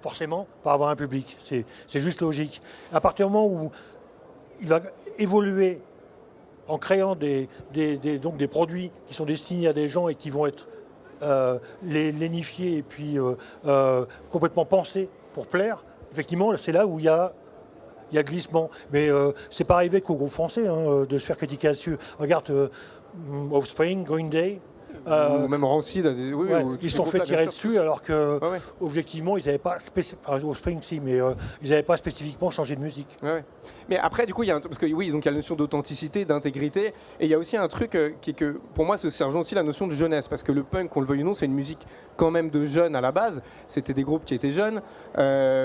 Speaker 4: forcément par avoir un public. C'est juste logique. À partir du moment où il va évoluer en créant donc des produits qui sont destinés à des gens et qui vont être lénifiés et puis complètement pensés pour plaire, effectivement, c'est là où il y a glissement. Mais c'est pas arrivé qu'au groupe français de se faire critiquer là-dessus. Regarde Offspring, Green Day.
Speaker 1: Ou même Rancid,
Speaker 4: ils se sont fait tirer dessus alors que, objectivement, ils n'avaient pas Offspring, si, mais ils n'avaient pas spécifiquement changé de musique.
Speaker 1: Ouais. Mais après, du coup, il y a parce que oui, donc il y a la notion d'authenticité, d'intégrité, et il y a aussi un truc qui est que, pour moi, ça rejoint aussi la notion de jeunesse, parce que le punk, qu'on le veuille ou non, c'est une musique quand même de jeunes à la base. C'était des groupes qui étaient jeunes.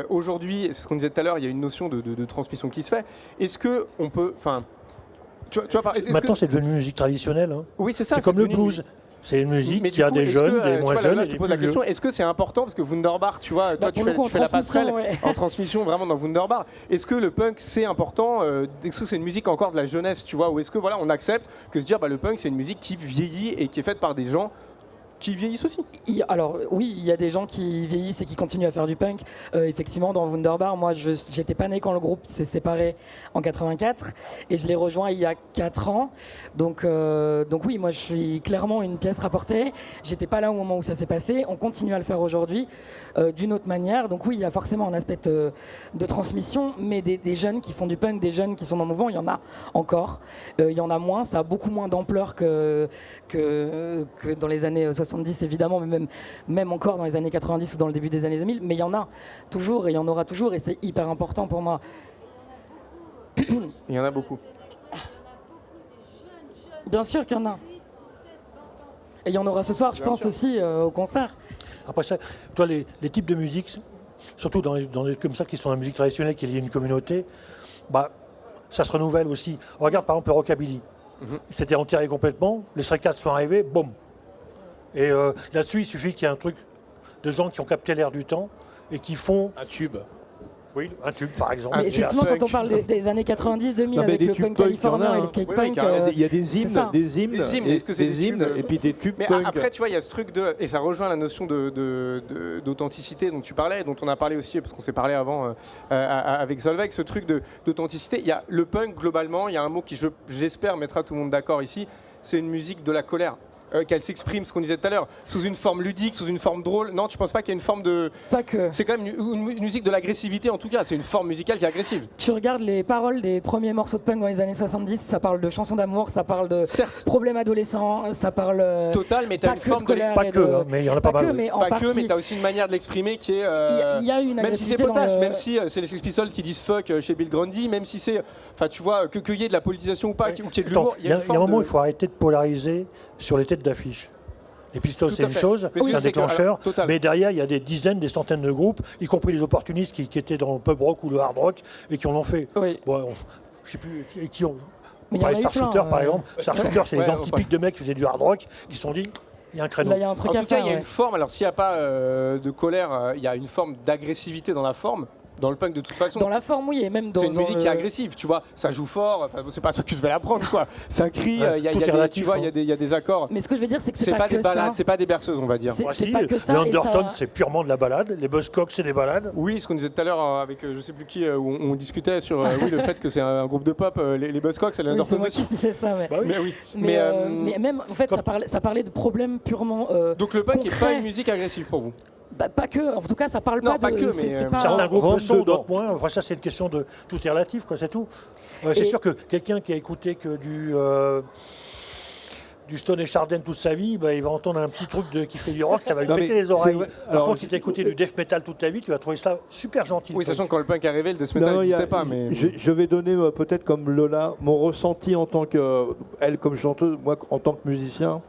Speaker 1: Aujourd'hui, c'est ce qu'on disait tout à l'heure, il y a une notion de transmission qui se fait. Est-ce que on peut, enfin, tu vois,
Speaker 4: maintenant, c'est devenu une musique traditionnelle. Hein.
Speaker 1: Oui, c'est ça.
Speaker 4: C'est comme le blues. C'est une musique qui a des jeunes, des moins jeunes.
Speaker 1: Là, je te pose la question, est-ce que c'est important, parce que Wunderbar, tu vois, toi tu fais la passerelle en transmission vraiment dans Wunderbar. Est-ce que le punk c'est important, est-ce que c'est une musique encore de la jeunesse, tu vois, ou est-ce que voilà, on accepte que se dire le punk c'est une musique qui vieillit et qui est faite par des gens qui vieillissent aussi?
Speaker 3: Alors oui, il y a des gens qui vieillissent et qui continuent à faire du punk. Effectivement, dans Wunderbar, moi, j'étais pas né quand le groupe s'est séparé en 84 et je l'ai rejoint il y a 4 ans. Donc oui, moi, je suis clairement une pièce rapportée. J'étais pas là au moment où ça s'est passé. On continue à le faire aujourd'hui d'une autre manière. Donc oui, il y a forcément un aspect de transmission, mais des jeunes qui font du punk, des jeunes qui sont dans le mouvement, il y en a encore. Il y en a moins, ça a beaucoup moins d'ampleur que dans les années 70 évidemment, mais même encore dans les années 90 ou dans le début des années 2000, mais il y en a toujours et il y en aura toujours et c'est hyper important pour moi.
Speaker 1: Il y en a beaucoup.
Speaker 3: Bien sûr qu'il y en a. Et il y en aura ce soir, je pense aussi, au concert.
Speaker 4: Après ça, toi, les types de musique, surtout dans les comme ça qui sont la musique traditionnelle, qui est liée à une communauté, ça se renouvelle aussi. On regarde par exemple le rockabilly. C'était enterré complètement, les Stray Cats sont arrivés, boum. Et là-dessus, il suffit qu'il y ait un truc de gens qui ont capté l'air du temps et qui font
Speaker 1: un tube.
Speaker 4: Oui, un tube par exemple.
Speaker 3: Mais effectivement, quand on parle des années 90-2000 avec le punk californien et le skate punk,
Speaker 2: il y a des hymnes,
Speaker 1: est-ce que c'est des
Speaker 2: hymnes et puis des tubes
Speaker 1: mais
Speaker 2: punk.
Speaker 1: Après, tu vois, il y a ce truc et ça rejoint la notion d'authenticité dont tu parlais, dont on a parlé aussi parce qu'on s'est parlé avant avec Solveig, ce truc d'authenticité. Il y a le punk globalement, il y a un mot qui j'espère mettra tout le monde d'accord ici, c'est une musique de la colère. Qu'elle s'exprime, ce qu'on disait tout à l'heure, sous une forme ludique, sous une forme drôle. Non, tu penses pas qu'il y a une forme de...
Speaker 3: Pas que.
Speaker 1: C'est quand même une musique de l'agressivité en tout cas, c'est une forme musicale qui est agressive.
Speaker 3: Tu regardes les paroles des premiers morceaux de punk dans les années 70, ça parle de chansons d'amour, ça parle de problèmes adolescents, ça parle...
Speaker 1: Total, mais t'as une forme de colère.
Speaker 4: Pas que, mais il y en a pas mal.
Speaker 1: Pas que, mais t'as aussi une manière de l'exprimer qui est...
Speaker 3: Il y a une
Speaker 1: même si c'est potage, même si c'est les Sex Pistols qui disent fuck chez Bill Grundy, même si c'est... Enfin, tu vois, qu'il y ait de la politisation ou pas, ou qu'il y ait de l'humour,
Speaker 4: il y a un moment où il faut arrêter de polariser sur les têtes d'affiche. Les Pistols, c'est une chose, c'est un déclencheur, mais derrière, il y a des dizaines, des centaines de groupes, y compris les opportunistes qui étaient dans le pub rock ou le hard rock et qui en ont fait.
Speaker 3: Oui.
Speaker 4: Bon, je sais plus qui ont.
Speaker 3: Mais il y en a eu
Speaker 4: Starshooter, par exemple. Starshooter, c'est
Speaker 1: les
Speaker 4: exemples typiques de mecs qui faisaient du hard rock, qui se sont dit Il y a un créneau.
Speaker 3: Là, il y a un truc
Speaker 1: En
Speaker 3: à
Speaker 1: tout cas,
Speaker 3: faire.
Speaker 1: il y a
Speaker 3: Ouais.
Speaker 1: une forme. Alors, s'il n'y a pas de colère, il y a une forme d'agressivité dans la forme. Dans le punk, de toute façon.
Speaker 3: Dans la forme, oui, et même dans.
Speaker 1: C'est une
Speaker 3: dans
Speaker 1: musique
Speaker 3: le-
Speaker 1: qui est agressive, tu vois. Ça joue fort. Enfin, c'est pas un truc que je vais l'apprendre, quoi. Ça crie.
Speaker 4: Ouais,
Speaker 1: Il y a
Speaker 4: tout est
Speaker 1: des, tu
Speaker 4: relatif,
Speaker 1: vois,
Speaker 4: hein.
Speaker 1: il y a des accords.
Speaker 3: Mais ce que je veux dire, c'est que
Speaker 1: C'est pas
Speaker 3: que
Speaker 1: des balades,
Speaker 3: ça.
Speaker 1: c'est pas des berceuses, on va dire.
Speaker 3: C'est-
Speaker 4: Ah, si,
Speaker 3: pas que ça,
Speaker 4: le
Speaker 3: et
Speaker 4: Undertone,
Speaker 3: ça-
Speaker 4: c'est purement de la balade. Les Buzzcocks, c'est des balades.
Speaker 1: Oui, ce qu'on disait tout à l'heure avec je sais plus qui, où on discutait sur oui, le fait que c'est un groupe de pop, les Buzzcocks, c'est
Speaker 3: Oui, c'est
Speaker 1: l'Undertone
Speaker 3: moi qui
Speaker 1: aussi.
Speaker 3: disais ça, mais.
Speaker 4: Bah oui.
Speaker 1: Mais oui.
Speaker 3: Mais même, en fait, ça parlait de problèmes purement.
Speaker 1: Donc le punk n'est pas
Speaker 3: concrets.
Speaker 1: une musique agressive pour vous.
Speaker 3: Bah, pas que, en tout cas, ça parle
Speaker 1: Non,
Speaker 3: pas
Speaker 1: pas
Speaker 3: de.
Speaker 1: que,
Speaker 3: c'est-
Speaker 1: mais,
Speaker 3: c'est pas-
Speaker 4: Certains groupes
Speaker 2: rentre
Speaker 4: le sont,
Speaker 2: dedans.
Speaker 4: d'autres moins. Enfin, ça, c'est une question de tout est relatif, quoi, c'est tout. C'est
Speaker 3: Et-
Speaker 4: sûr que quelqu'un qui a écouté que du Stone et Chardin toute sa vie, bah, il va entendre un petit truc qui fait du rock, ça va lui
Speaker 2: Non,
Speaker 4: péter
Speaker 2: mais
Speaker 4: les oreilles.
Speaker 2: c'est vrai.
Speaker 4: Par
Speaker 2: Alors,
Speaker 4: contre, si tu as écouté du death metal toute ta vie, tu vas trouver ça super gentil.
Speaker 1: Oui,
Speaker 4: le
Speaker 1: sachant
Speaker 4: punk.
Speaker 1: que quand le punk est arrivé, le death metal
Speaker 2: Non, il y a-
Speaker 1: n'existait pas. Mais...
Speaker 2: je vais donner peut-être comme Lola mon ressenti en tant que elle comme chanteuse, moi en tant que musicien.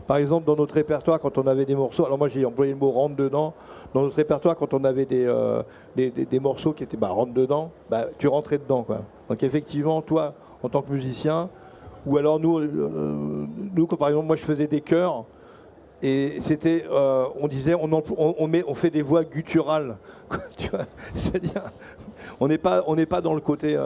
Speaker 2: Par exemple, dans notre répertoire, quand on avait des morceaux, alors moi j'ai employé le mot rentre dedans. Dans notre répertoire, quand on avait des morceaux qui étaient rentre dedans, tu rentrais dedans, quoi. Donc effectivement, toi, en tant que musicien, ou alors nous par exemple, moi je faisais des chœurs. Et c'était, on disait, on fait des voix gutturales, quoi, tu vois. C'est-à-dire, on n'est pas dans le côté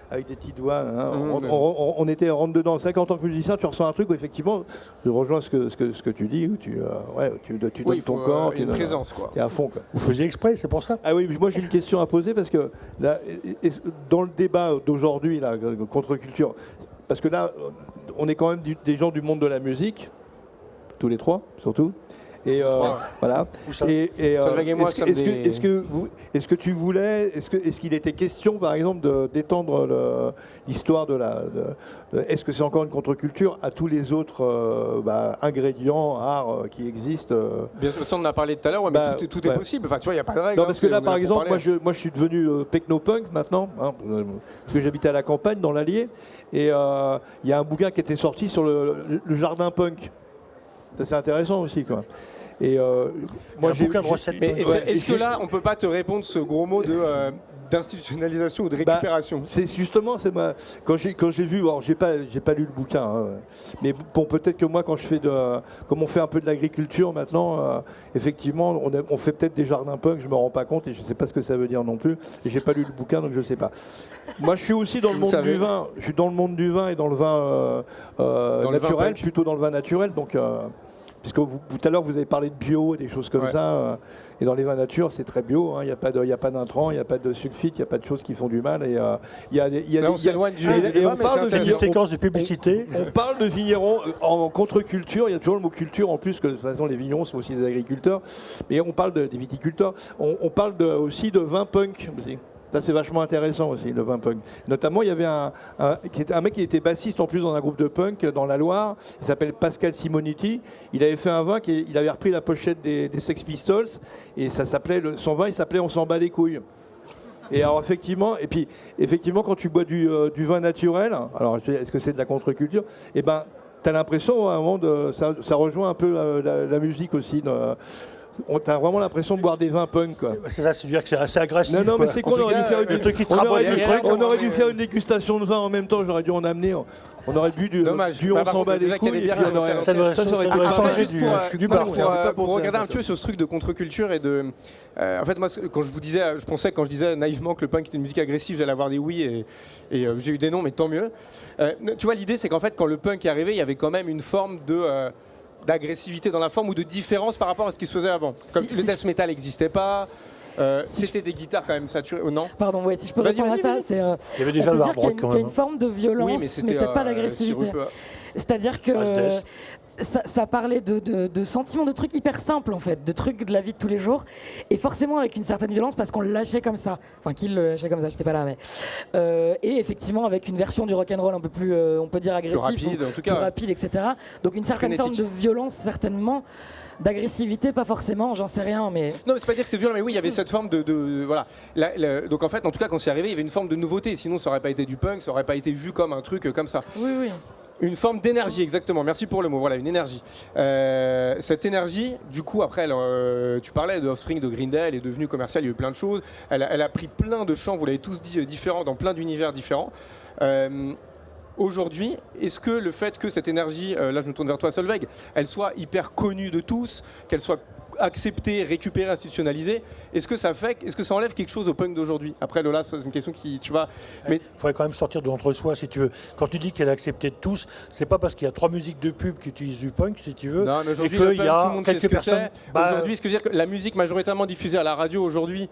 Speaker 2: avec des petites voix. Hein. On était rentre dedans. C'est vrai qu'en tant que musicien, tu ressens un truc où effectivement, je rejoins ce que tu dis, où tu
Speaker 1: Oui,
Speaker 2: donnes
Speaker 1: il
Speaker 2: ton
Speaker 1: faut
Speaker 2: corps, tu
Speaker 1: une
Speaker 2: donnes-
Speaker 1: présence, quoi.
Speaker 2: t'es à fond, quoi.
Speaker 4: Vous faisiez exprès, c'est pour ça.
Speaker 2: Ah oui, mais moi j'ai une question à poser parce que là, dans le débat d'aujourd'hui, là, contre-culture, parce que là, on est quand même des gens du monde de la musique, tous les trois, surtout. Et voilà.
Speaker 4: Où ça
Speaker 1: Solveig et moi sommes des-
Speaker 2: est-ce que tu voulais, est-ce qu'il était question, par exemple, d'étendre l'histoire est-ce que c'est encore une contre-culture à tous les autres ingrédients, arts qui existent
Speaker 1: Bien sûr, ça on en a parlé tout à l'heure, ouais, mais tout est
Speaker 2: ouais.
Speaker 1: possible. Enfin, tu vois, il n'y a pas de règle.
Speaker 2: Non,
Speaker 1: hein,
Speaker 2: parce que là,
Speaker 1: on est
Speaker 2: par
Speaker 1: pour
Speaker 2: exemple,
Speaker 1: parler.
Speaker 2: moi je suis devenu technopunk maintenant, hein, parce que j'habitais à la campagne, dans l'Allier, et il y a un bouquin qui était sorti sur le jardin punk. Ça, c'est intéressant aussi, quoi. Et moi,
Speaker 4: un bouquin de recettes.
Speaker 1: Mais
Speaker 4: Ouais,
Speaker 1: est-ce que là, on peut pas te répondre ce gros mot d'institutionnalisation ou de récupération
Speaker 2: C'est justement, quand j'ai vu, alors j'ai pas lu le bouquin, hein, mais bon, peut-être que moi, quand comme on fait un peu de l'agriculture maintenant, effectivement, on fait peut-être des jardins punk, je me rends pas compte et je sais pas ce que ça veut dire non plus. Et j'ai pas lu le bouquin, donc je sais pas. Moi, je suis aussi dans le monde du vin. Je suis dans le monde du vin et dans le vin
Speaker 1: Dans le vin
Speaker 2: naturel,
Speaker 1: punk.
Speaker 2: plutôt dans le vin naturel, donc. Puisque tout à l'heure, vous avez parlé de bio et des choses comme
Speaker 1: Ouais.
Speaker 2: ça. Et dans les vins nature, c'est très bio. Il n'y a pas d'intrants, il n'y a pas de sulfite, il n'y a pas de choses qui font du mal. Et il y a
Speaker 1: Là, on s'éloigne du
Speaker 2: et
Speaker 1: débat,
Speaker 2: on
Speaker 1: mais
Speaker 2: parle
Speaker 1: c'est
Speaker 2: de
Speaker 4: C'est une
Speaker 1: intéressant.
Speaker 4: séquence de publicité.
Speaker 2: on parle de vignerons en contre-culture. Il y a toujours le mot culture en plus, que de toute façon, les vignerons sont aussi des agriculteurs. Mais on parle des viticulteurs. On parle aussi de vin punk aussi. Ça, c'est vachement intéressant aussi, le vin punk. Notamment, il y avait un mec qui était bassiste en plus dans un groupe de punk dans la Loire. Il s'appelle Pascal Simoniti. Il avait fait un vin, il avait repris la pochette des Sex Pistols. Et ça s'appelait, son vin, il s'appelait On s'en bat les couilles. Et alors, effectivement, quand tu bois du vin naturel, alors est-ce que c'est de la contre-culture? Eh ben, tu as l'impression, à un moment, ça rejoint un peu la musique aussi. T'as vraiment l'impression de boire des vins punk, quoi.
Speaker 4: C'est ça, c'est-à-dire que c'est assez agressif.
Speaker 2: Non,
Speaker 4: quoi.
Speaker 2: mais c'est
Speaker 4: En
Speaker 2: qu'on
Speaker 4: tout
Speaker 2: aurait dû
Speaker 4: cas,
Speaker 2: faire
Speaker 4: le truc qui
Speaker 2: on aurait
Speaker 4: travaille
Speaker 2: dû-
Speaker 4: le truc.
Speaker 2: on aurait dû faire une dégustation de vin en même temps. J'aurais dû en amener. On aurait bu du
Speaker 1: Dommage.
Speaker 2: on
Speaker 1: Bah, par
Speaker 2: s'en
Speaker 1: contre,
Speaker 2: bat les
Speaker 1: déjà qu'il y
Speaker 2: couilles.
Speaker 1: avait
Speaker 2: et
Speaker 1: bien
Speaker 2: puis on aurait-
Speaker 4: Ça doit
Speaker 2: ça aurait été
Speaker 4: changer
Speaker 2: parfait.
Speaker 4: du
Speaker 1: pour,
Speaker 4: bar.
Speaker 1: pour,
Speaker 2: on avait pas
Speaker 1: pour
Speaker 2: pensé à
Speaker 1: regarder
Speaker 2: ça.
Speaker 1: un petit peu sur ce truc de contre-culture et de. En fait, moi, quand je vous disais, je pensais quand je disais naïvement que le punk était une musique agressive, j'allais avoir des oui et j'ai eu des non, mais tant mieux. Tu vois, l'idée, c'est qu'en fait, quand le punk est arrivé, il y avait quand même une forme d'agressivité dans la forme ou de différence par rapport à ce qui se faisait avant. Comme le death metal n'existait pas. C'était des guitares quand même saturées, non?
Speaker 3: Pardon, ouais, si je peux
Speaker 1: Vas-y,
Speaker 3: répondre à
Speaker 1: vas-y,
Speaker 3: ça,
Speaker 1: vas-y.
Speaker 3: c'est.
Speaker 4: Il y avait
Speaker 3: On
Speaker 4: déjà
Speaker 3: peut
Speaker 4: le
Speaker 3: dire
Speaker 4: hard
Speaker 3: qu'il y a
Speaker 4: rock
Speaker 3: une-
Speaker 4: quand
Speaker 3: qu'il y a
Speaker 4: même.
Speaker 3: une forme de violence,
Speaker 1: Oui,
Speaker 3: mais
Speaker 1: c'était
Speaker 3: peut-être pas d'agressivité. C'est-à-dire que
Speaker 4: Asdes.
Speaker 3: ça parlait de sentiments, de trucs hyper simples en fait, de trucs de la vie de tous les jours, et forcément avec une certaine violence parce qu'on le lâchait comme ça. Enfin, qu'il le lâchait comme ça, j'étais pas là, mais. Et effectivement avec une version du rock'n'roll un peu plus, on peut dire agressive,
Speaker 1: rapide, en tout cas.
Speaker 3: plus rapide, etc. Donc une certaine forme de
Speaker 1: Frénétique.
Speaker 3: violence certainement. D'agressivité, pas forcément, j'en sais rien, mais.
Speaker 1: Non, mais c'est pas dire que c'est violent, mais oui, il y avait cette forme voilà. Donc en fait, en tout cas, quand c'est arrivé, il y avait une forme de nouveauté. Sinon, ça aurait pas été du punk, ça aurait pas été vu comme un truc comme ça.
Speaker 3: Oui, oui.
Speaker 1: Une forme d'énergie, exactement. Merci pour le mot. Voilà, une énergie. Cette énergie, du coup, après, tu parlais de Offspring, de Green Day, elle est devenue commerciale. Il y a eu plein de choses. Elle a pris plein de champs. Vous l'avez tous dit différents, dans plein d'univers différents. aujourd'hui, est-ce que le fait que cette énergie, là je me tourne vers toi Solveig, elle soit hyper connue de tous, qu'elle soit acceptée, récupérée, institutionnalisée, est-ce que ça enlève quelque chose au punk d'aujourd'hui? Après Lola, c'est une question qui, tu vois, mais
Speaker 4: Il faudrait quand même sortir de l'entre-soi, si tu veux. Quand tu dis qu'elle est acceptée de tous, c'est pas parce qu'il y a 3 musiques de pub qui utilisent du punk, si tu veux.
Speaker 1: non, mais
Speaker 4: et
Speaker 1: aujourd'hui,
Speaker 4: qu'il
Speaker 1: le
Speaker 4: y
Speaker 1: punk, tout le
Speaker 4: a
Speaker 1: monde sait
Speaker 4: quelques
Speaker 1: ce que
Speaker 4: personnes.
Speaker 1: c'est. Aujourd'hui, ce que je veux dire, que la musique majoritairement diffusée à la radio aujourd'hui,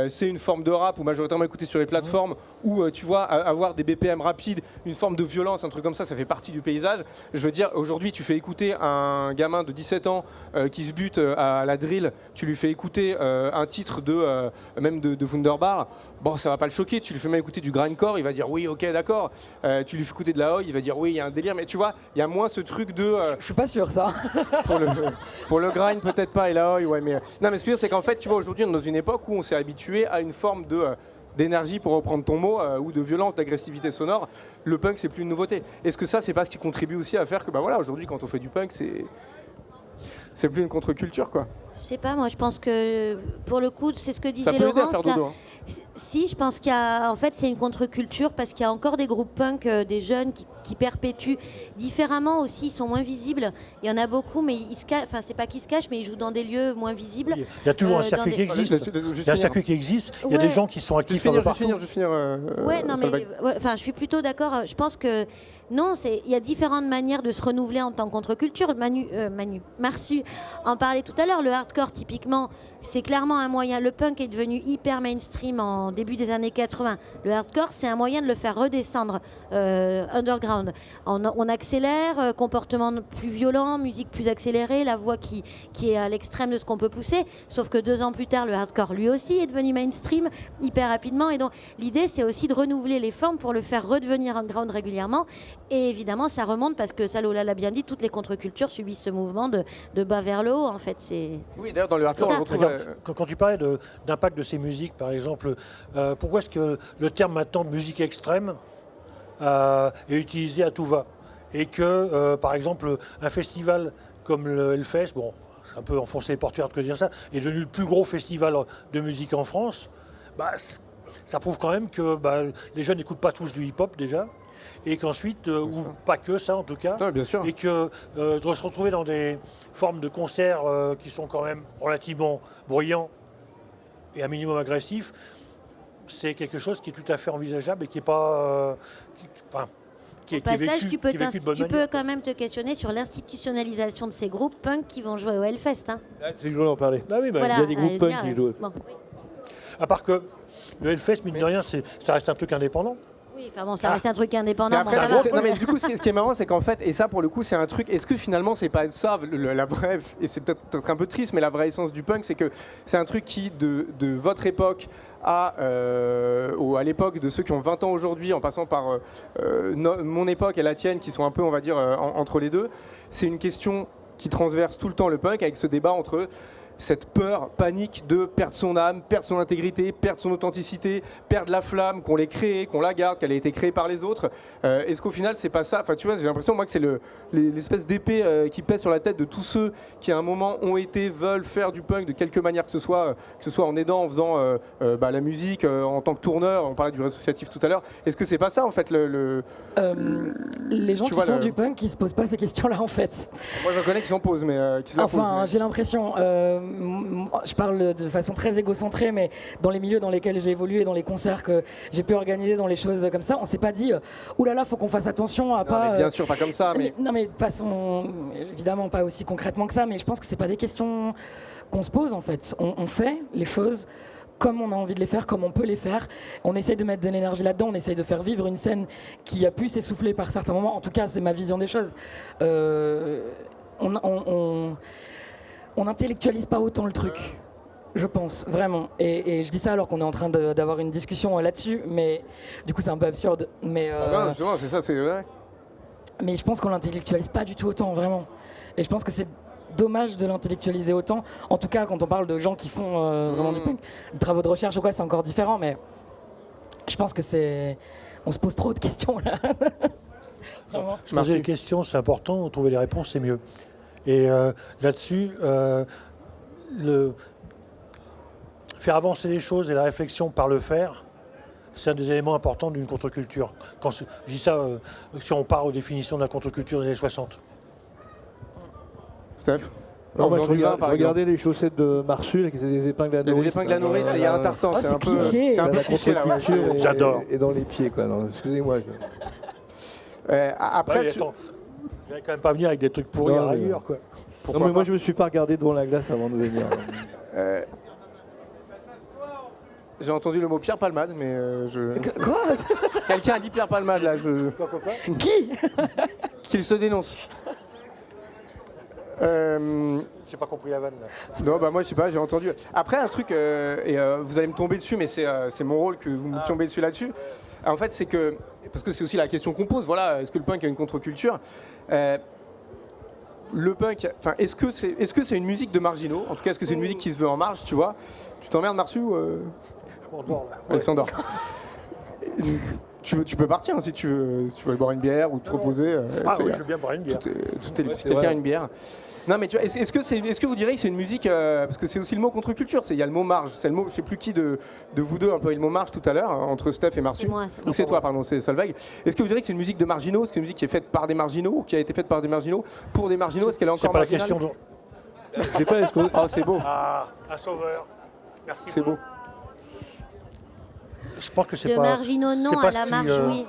Speaker 1: c'est une forme de rap ou majoritairement écoutée sur les plateformes où tu vois avoir des BPM rapides, une forme de violence, un truc comme ça fait partie du paysage. Je veux dire, aujourd'hui, tu fais écouter un gamin de 17 ans qui se bute à la drill, tu lui fais écouter un titre même de Wunderbar. Bon, ça va pas le choquer. Tu lui fais même écouter du grindcore, il va dire oui, ok, d'accord. Tu lui fais écouter de la oi, il va dire oui, il y a un délire. Mais tu vois, il y a moins ce truc de.
Speaker 3: Je suis pas sûr ça.
Speaker 1: Pour le grind, peut-être pas, et la oi, ouais. Mais non, mais ce que je veux dire, c'est qu'en fait, tu vois, aujourd'hui, on est dans une époque où on s'est habitué à une forme d'énergie, pour reprendre ton mot, ou de violence, d'agressivité sonore. Le punk, c'est plus une nouveauté. Est-ce que ça, c'est pas ce qui contribue aussi à faire que, bah voilà, aujourd'hui, quand on fait du punk, c'est plus une contre-culture, quoi.
Speaker 5: Je sais pas, moi je pense que pour le coup, c'est ce que disait
Speaker 1: Ça peut aider à
Speaker 5: Laurence.
Speaker 1: faire dodo, hein.
Speaker 5: Si, je pense qu'il y a, en fait, c'est une contre-culture parce qu'il y a encore des groupes punk, des jeunes qui perpétuent différemment aussi, ils sont moins visibles. Il y en a beaucoup, mais ils se cachent, enfin, c'est pas qu'ils se cachent, mais ils jouent dans des lieux moins visibles.
Speaker 4: Il y a toujours un circuit
Speaker 5: dans
Speaker 4: qui
Speaker 5: des-
Speaker 4: existe. Il y a un circuit qui existe. Il y a
Speaker 5: Ouais.
Speaker 4: des gens qui sont
Speaker 1: Je vais
Speaker 4: actifs un peu
Speaker 1: finir,
Speaker 4: partout.
Speaker 5: Ouais, non, mais
Speaker 1: Solveig.
Speaker 5: enfin, je suis plutôt d'accord. Je pense que non, il y a différentes manières de se renouveler en tant que contre-culture. Marsu en parlait tout à l'heure. Le hardcore, typiquement, c'est clairement un moyen. Le punk est devenu hyper mainstream en début des années 80. Le hardcore, c'est un moyen de le faire redescendre underground. On accélère, comportement plus violent, musique plus accélérée, la voix qui est à l'extrême de ce qu'on peut pousser. Sauf que 2 ans plus tard, le hardcore, lui aussi, est devenu mainstream hyper rapidement. Et donc, l'idée, c'est aussi de renouveler les formes pour le faire redevenir underground régulièrement. Et évidemment, ça remonte parce que, ça, Lola l'a bien dit, toutes les contre-cultures subissent ce mouvement de bas vers le haut, en fait.
Speaker 1: Oui, d'ailleurs, dans le hardcore,
Speaker 5: Ça.
Speaker 1: on retrouve.
Speaker 4: Regarde, quand tu parlais d'impact de ces musiques, par exemple, pourquoi est-ce que le terme maintenant de musique extrême est utilisé à tout va? Et que, par exemple, un festival comme le Hellfest, bon, c'est un peu enfoncer les portes ouvertes que de dire ça, est devenu le plus gros festival de musique en France, bah, ça prouve quand même que les jeunes n'écoutent pas tous du hip-hop déjà, et qu'ensuite, ou pas que ça en tout cas,
Speaker 1: Non, bien sûr.
Speaker 4: et que de se retrouver dans des formes de concerts qui sont quand même relativement bruyants et un minimum agressifs, c'est quelque chose qui est tout à fait envisageable et qui n'est pas... qui est
Speaker 5: Au passage,
Speaker 4: vécu,
Speaker 5: tu peux,
Speaker 4: qui est vécu de bonne
Speaker 5: tu
Speaker 4: manière.
Speaker 5: peux quand même te questionner sur l'institutionnalisation de ces groupes punk qui vont jouer au Hellfest. Hein.
Speaker 2: C'est rigolo d'en parler.
Speaker 4: Ah oui, bah,
Speaker 5: Voilà,
Speaker 2: il y a des groupes punk
Speaker 5: bien,
Speaker 2: qui jouent.
Speaker 5: bon.
Speaker 4: à part que le Hellfest, mine de rien, ça reste un truc indépendant.
Speaker 5: Oui, enfin bon, ça reste un truc indépendant.
Speaker 1: Mais après,
Speaker 5: bon, ça va.
Speaker 1: non, mais du coup, ce qui est marrant, c'est qu'en fait, et ça pour le coup, c'est un truc. Est-ce que finalement, c'est pas ça la vraie, et c'est peut-être un peu triste, mais la vraie essence du punk, c'est que c'est un truc qui, de votre époque à l'époque de ceux qui ont 20 ans aujourd'hui, en passant par mon époque et la tienne, qui sont un peu, on va dire, entre les deux, c'est une question qui transverse tout le temps le punk, avec ce débat entre cette peur, panique de perdre son âme, perdre son intégrité, perdre son authenticité, perdre la flamme, qu'on l'ait créée, qu'on la garde, qu'elle ait été créée par les autres. Est-ce qu'au final, c'est pas ça? Enfin, tu vois, j'ai l'impression, moi, que c'est l'espèce d'épée qui pèse sur la tête de tous ceux qui, à un moment, veulent faire du punk de quelque manière que ce soit en aidant, en faisant la musique, en tant que tourneur. On parlait du réseau associatif tout à l'heure. Est-ce que c'est pas ça, en fait,
Speaker 3: Les gens
Speaker 1: Tu
Speaker 3: qui
Speaker 1: vois,
Speaker 3: font du punk, ils se posent pas ces questions-là en fait.
Speaker 1: Moi, j'en connais qui s'en posent, mais qui se la posent.
Speaker 3: Enfin,
Speaker 1: mais-
Speaker 3: j'ai l'impression, je parle de façon très égocentrée, mais dans les milieux dans lesquels j'ai évolué, dans les concerts que j'ai pu organiser, dans les choses comme ça, on s'est pas dit, oulala, faut qu'on fasse attention à
Speaker 1: Non,
Speaker 3: pas.
Speaker 1: mais bien sûr, pas comme ça, mais.
Speaker 3: Non, mais de façon, évidemment pas aussi concrètement que ça, mais je pense que c'est pas des questions qu'on se pose en fait. On fait les choses comme on a envie de les faire, comme on peut les faire. On essaye de mettre de l'énergie là-dedans, on essaye de faire vivre une scène qui a pu s'essouffler par certains moments. En tout cas, c'est ma vision des choses. On n'intellectualise pas autant le truc, je pense, vraiment. Et je dis ça alors qu'on est en train d'avoir une discussion là-dessus, mais du coup c'est un peu absurde. Mais,
Speaker 1: Non, justement, c'est ça, c'est vrai.
Speaker 3: mais je pense qu'on l'intellectualise pas du tout autant, vraiment. Et je pense que c'est dommage de l'intellectualiser autant. En tout cas, quand on parle de gens qui font vraiment du punk, des travaux de recherche ou quoi, c'est encore différent, mais je pense que c'est... On se pose trop de questions là. Vraiment.
Speaker 4: Se poser des questions, c'est important. Trouver les réponses, c'est mieux. Et là-dessus, faire avancer les choses et la réflexion par le faire, c'est un des éléments importants d'une contre-culture. Je dis ça, si on part aux définitions de la contre-culture des années 60.
Speaker 1: Steph?
Speaker 2: Non,
Speaker 1: En
Speaker 2: moi,
Speaker 1: faisant
Speaker 2: je
Speaker 1: du vin, par
Speaker 2: regardais les chaussettes de Marsul avec des épingles à
Speaker 1: exemple.
Speaker 2: nourrice.
Speaker 1: Les épingles à nourrice, il y a un tartan,
Speaker 3: Oh,
Speaker 1: c'est un peu
Speaker 3: cliché.
Speaker 1: c'est un peu
Speaker 2: La
Speaker 1: cliché là. Ouais.
Speaker 2: contre-culture et-
Speaker 4: J'adore.
Speaker 2: Et dans les pieds, quoi. Non, excusez-moi.
Speaker 1: Après,
Speaker 4: Ouais,
Speaker 1: sur-
Speaker 4: attends, je vais quand même pas venir avec des trucs pourris
Speaker 2: Non,
Speaker 4: à
Speaker 2: mais-
Speaker 4: rayures, quoi.
Speaker 1: pourquoi
Speaker 2: Non, mais moi,
Speaker 1: pas
Speaker 2: je me suis pas regardé devant la glace avant de venir.
Speaker 1: J'ai entendu le mot Pierre Palmade, mais
Speaker 3: Quoi?
Speaker 1: quelqu'un a dit Pierre Palmade là.
Speaker 3: Qui?
Speaker 1: Qu'il se dénonce.
Speaker 4: J'ai pas compris la vanne, là.
Speaker 1: Non, bah moi je sais pas, j'ai entendu. Après un truc, vous allez me tomber dessus, mais c'est mon rôle que vous me tombez dessus là-dessus. En fait, c'est que, parce que c'est aussi la question qu'on pose, voilà, est-ce que le punk a une contre-culture? Le punk, enfin, est-ce que c'est une musique de marginaux? En tout cas, est-ce que c'est une musique qui se veut en marge, tu vois? Tu t'emmerdes, Marsu
Speaker 4: Je m'endors, là.
Speaker 1: Elle s'endort. Tu peux partir hein, si tu veux aller boire une bière ou te reposer.
Speaker 4: Ah
Speaker 1: tu sais,
Speaker 4: oui, je veux bien boire une bière.
Speaker 1: tout est libre.
Speaker 2: Ouais,
Speaker 1: Si
Speaker 2: c'est
Speaker 1: quelqu'un a
Speaker 2: vrai.
Speaker 1: une bière. Non mais tu vois, est-ce que vous diriez que c'est une musique parce que c'est aussi le mot contre-culture, il y a le mot marge, c'est le mot, je sais plus qui de vous deux a employé le mot marge tout à l'heure hein, entre Steph et Marsu.
Speaker 5: C'est moi.
Speaker 1: Ou c'est toi, pardon, c'est Solveig. Est-ce que vous diriez que c'est une musique de marginaux? Est-ce que c'est une musique qui est faite par des marginaux ou qui a été faite par des marginaux pour des marginaux? Est-ce qu'elle est
Speaker 4: C'est
Speaker 1: encore
Speaker 4: pas la
Speaker 1: marginale?
Speaker 4: question de...
Speaker 2: Je sais pas, est-ce qu'on-
Speaker 1: Oh, c'est beau,
Speaker 4: Ah, un sauveur. Merci.
Speaker 1: c'est beau.
Speaker 4: Je pense que c'est
Speaker 5: De
Speaker 4: pas...
Speaker 5: marginaux,
Speaker 4: c'est
Speaker 5: non,
Speaker 4: pas
Speaker 5: à
Speaker 4: ce
Speaker 5: la
Speaker 4: qui,
Speaker 5: marge, oui.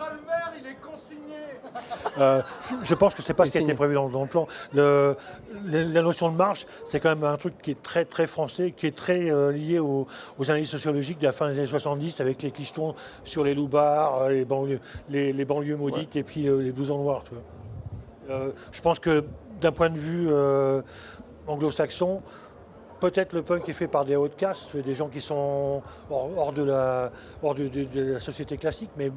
Speaker 4: Je pense que c'est pas ce qui a
Speaker 1: Signé.
Speaker 4: été prévu dans le plan. La notion de marge, c'est quand même un truc qui est très très français, qui est très lié aux analyses sociologiques de la fin des années 70, avec les clichtons sur les loupards, les banlieues maudites et puis les blousons noirs. Tu vois. Je pense que d'un point de vue anglo-saxon, peut-être le punk est fait par des hautes castes, des gens qui sont hors de la société classique, mais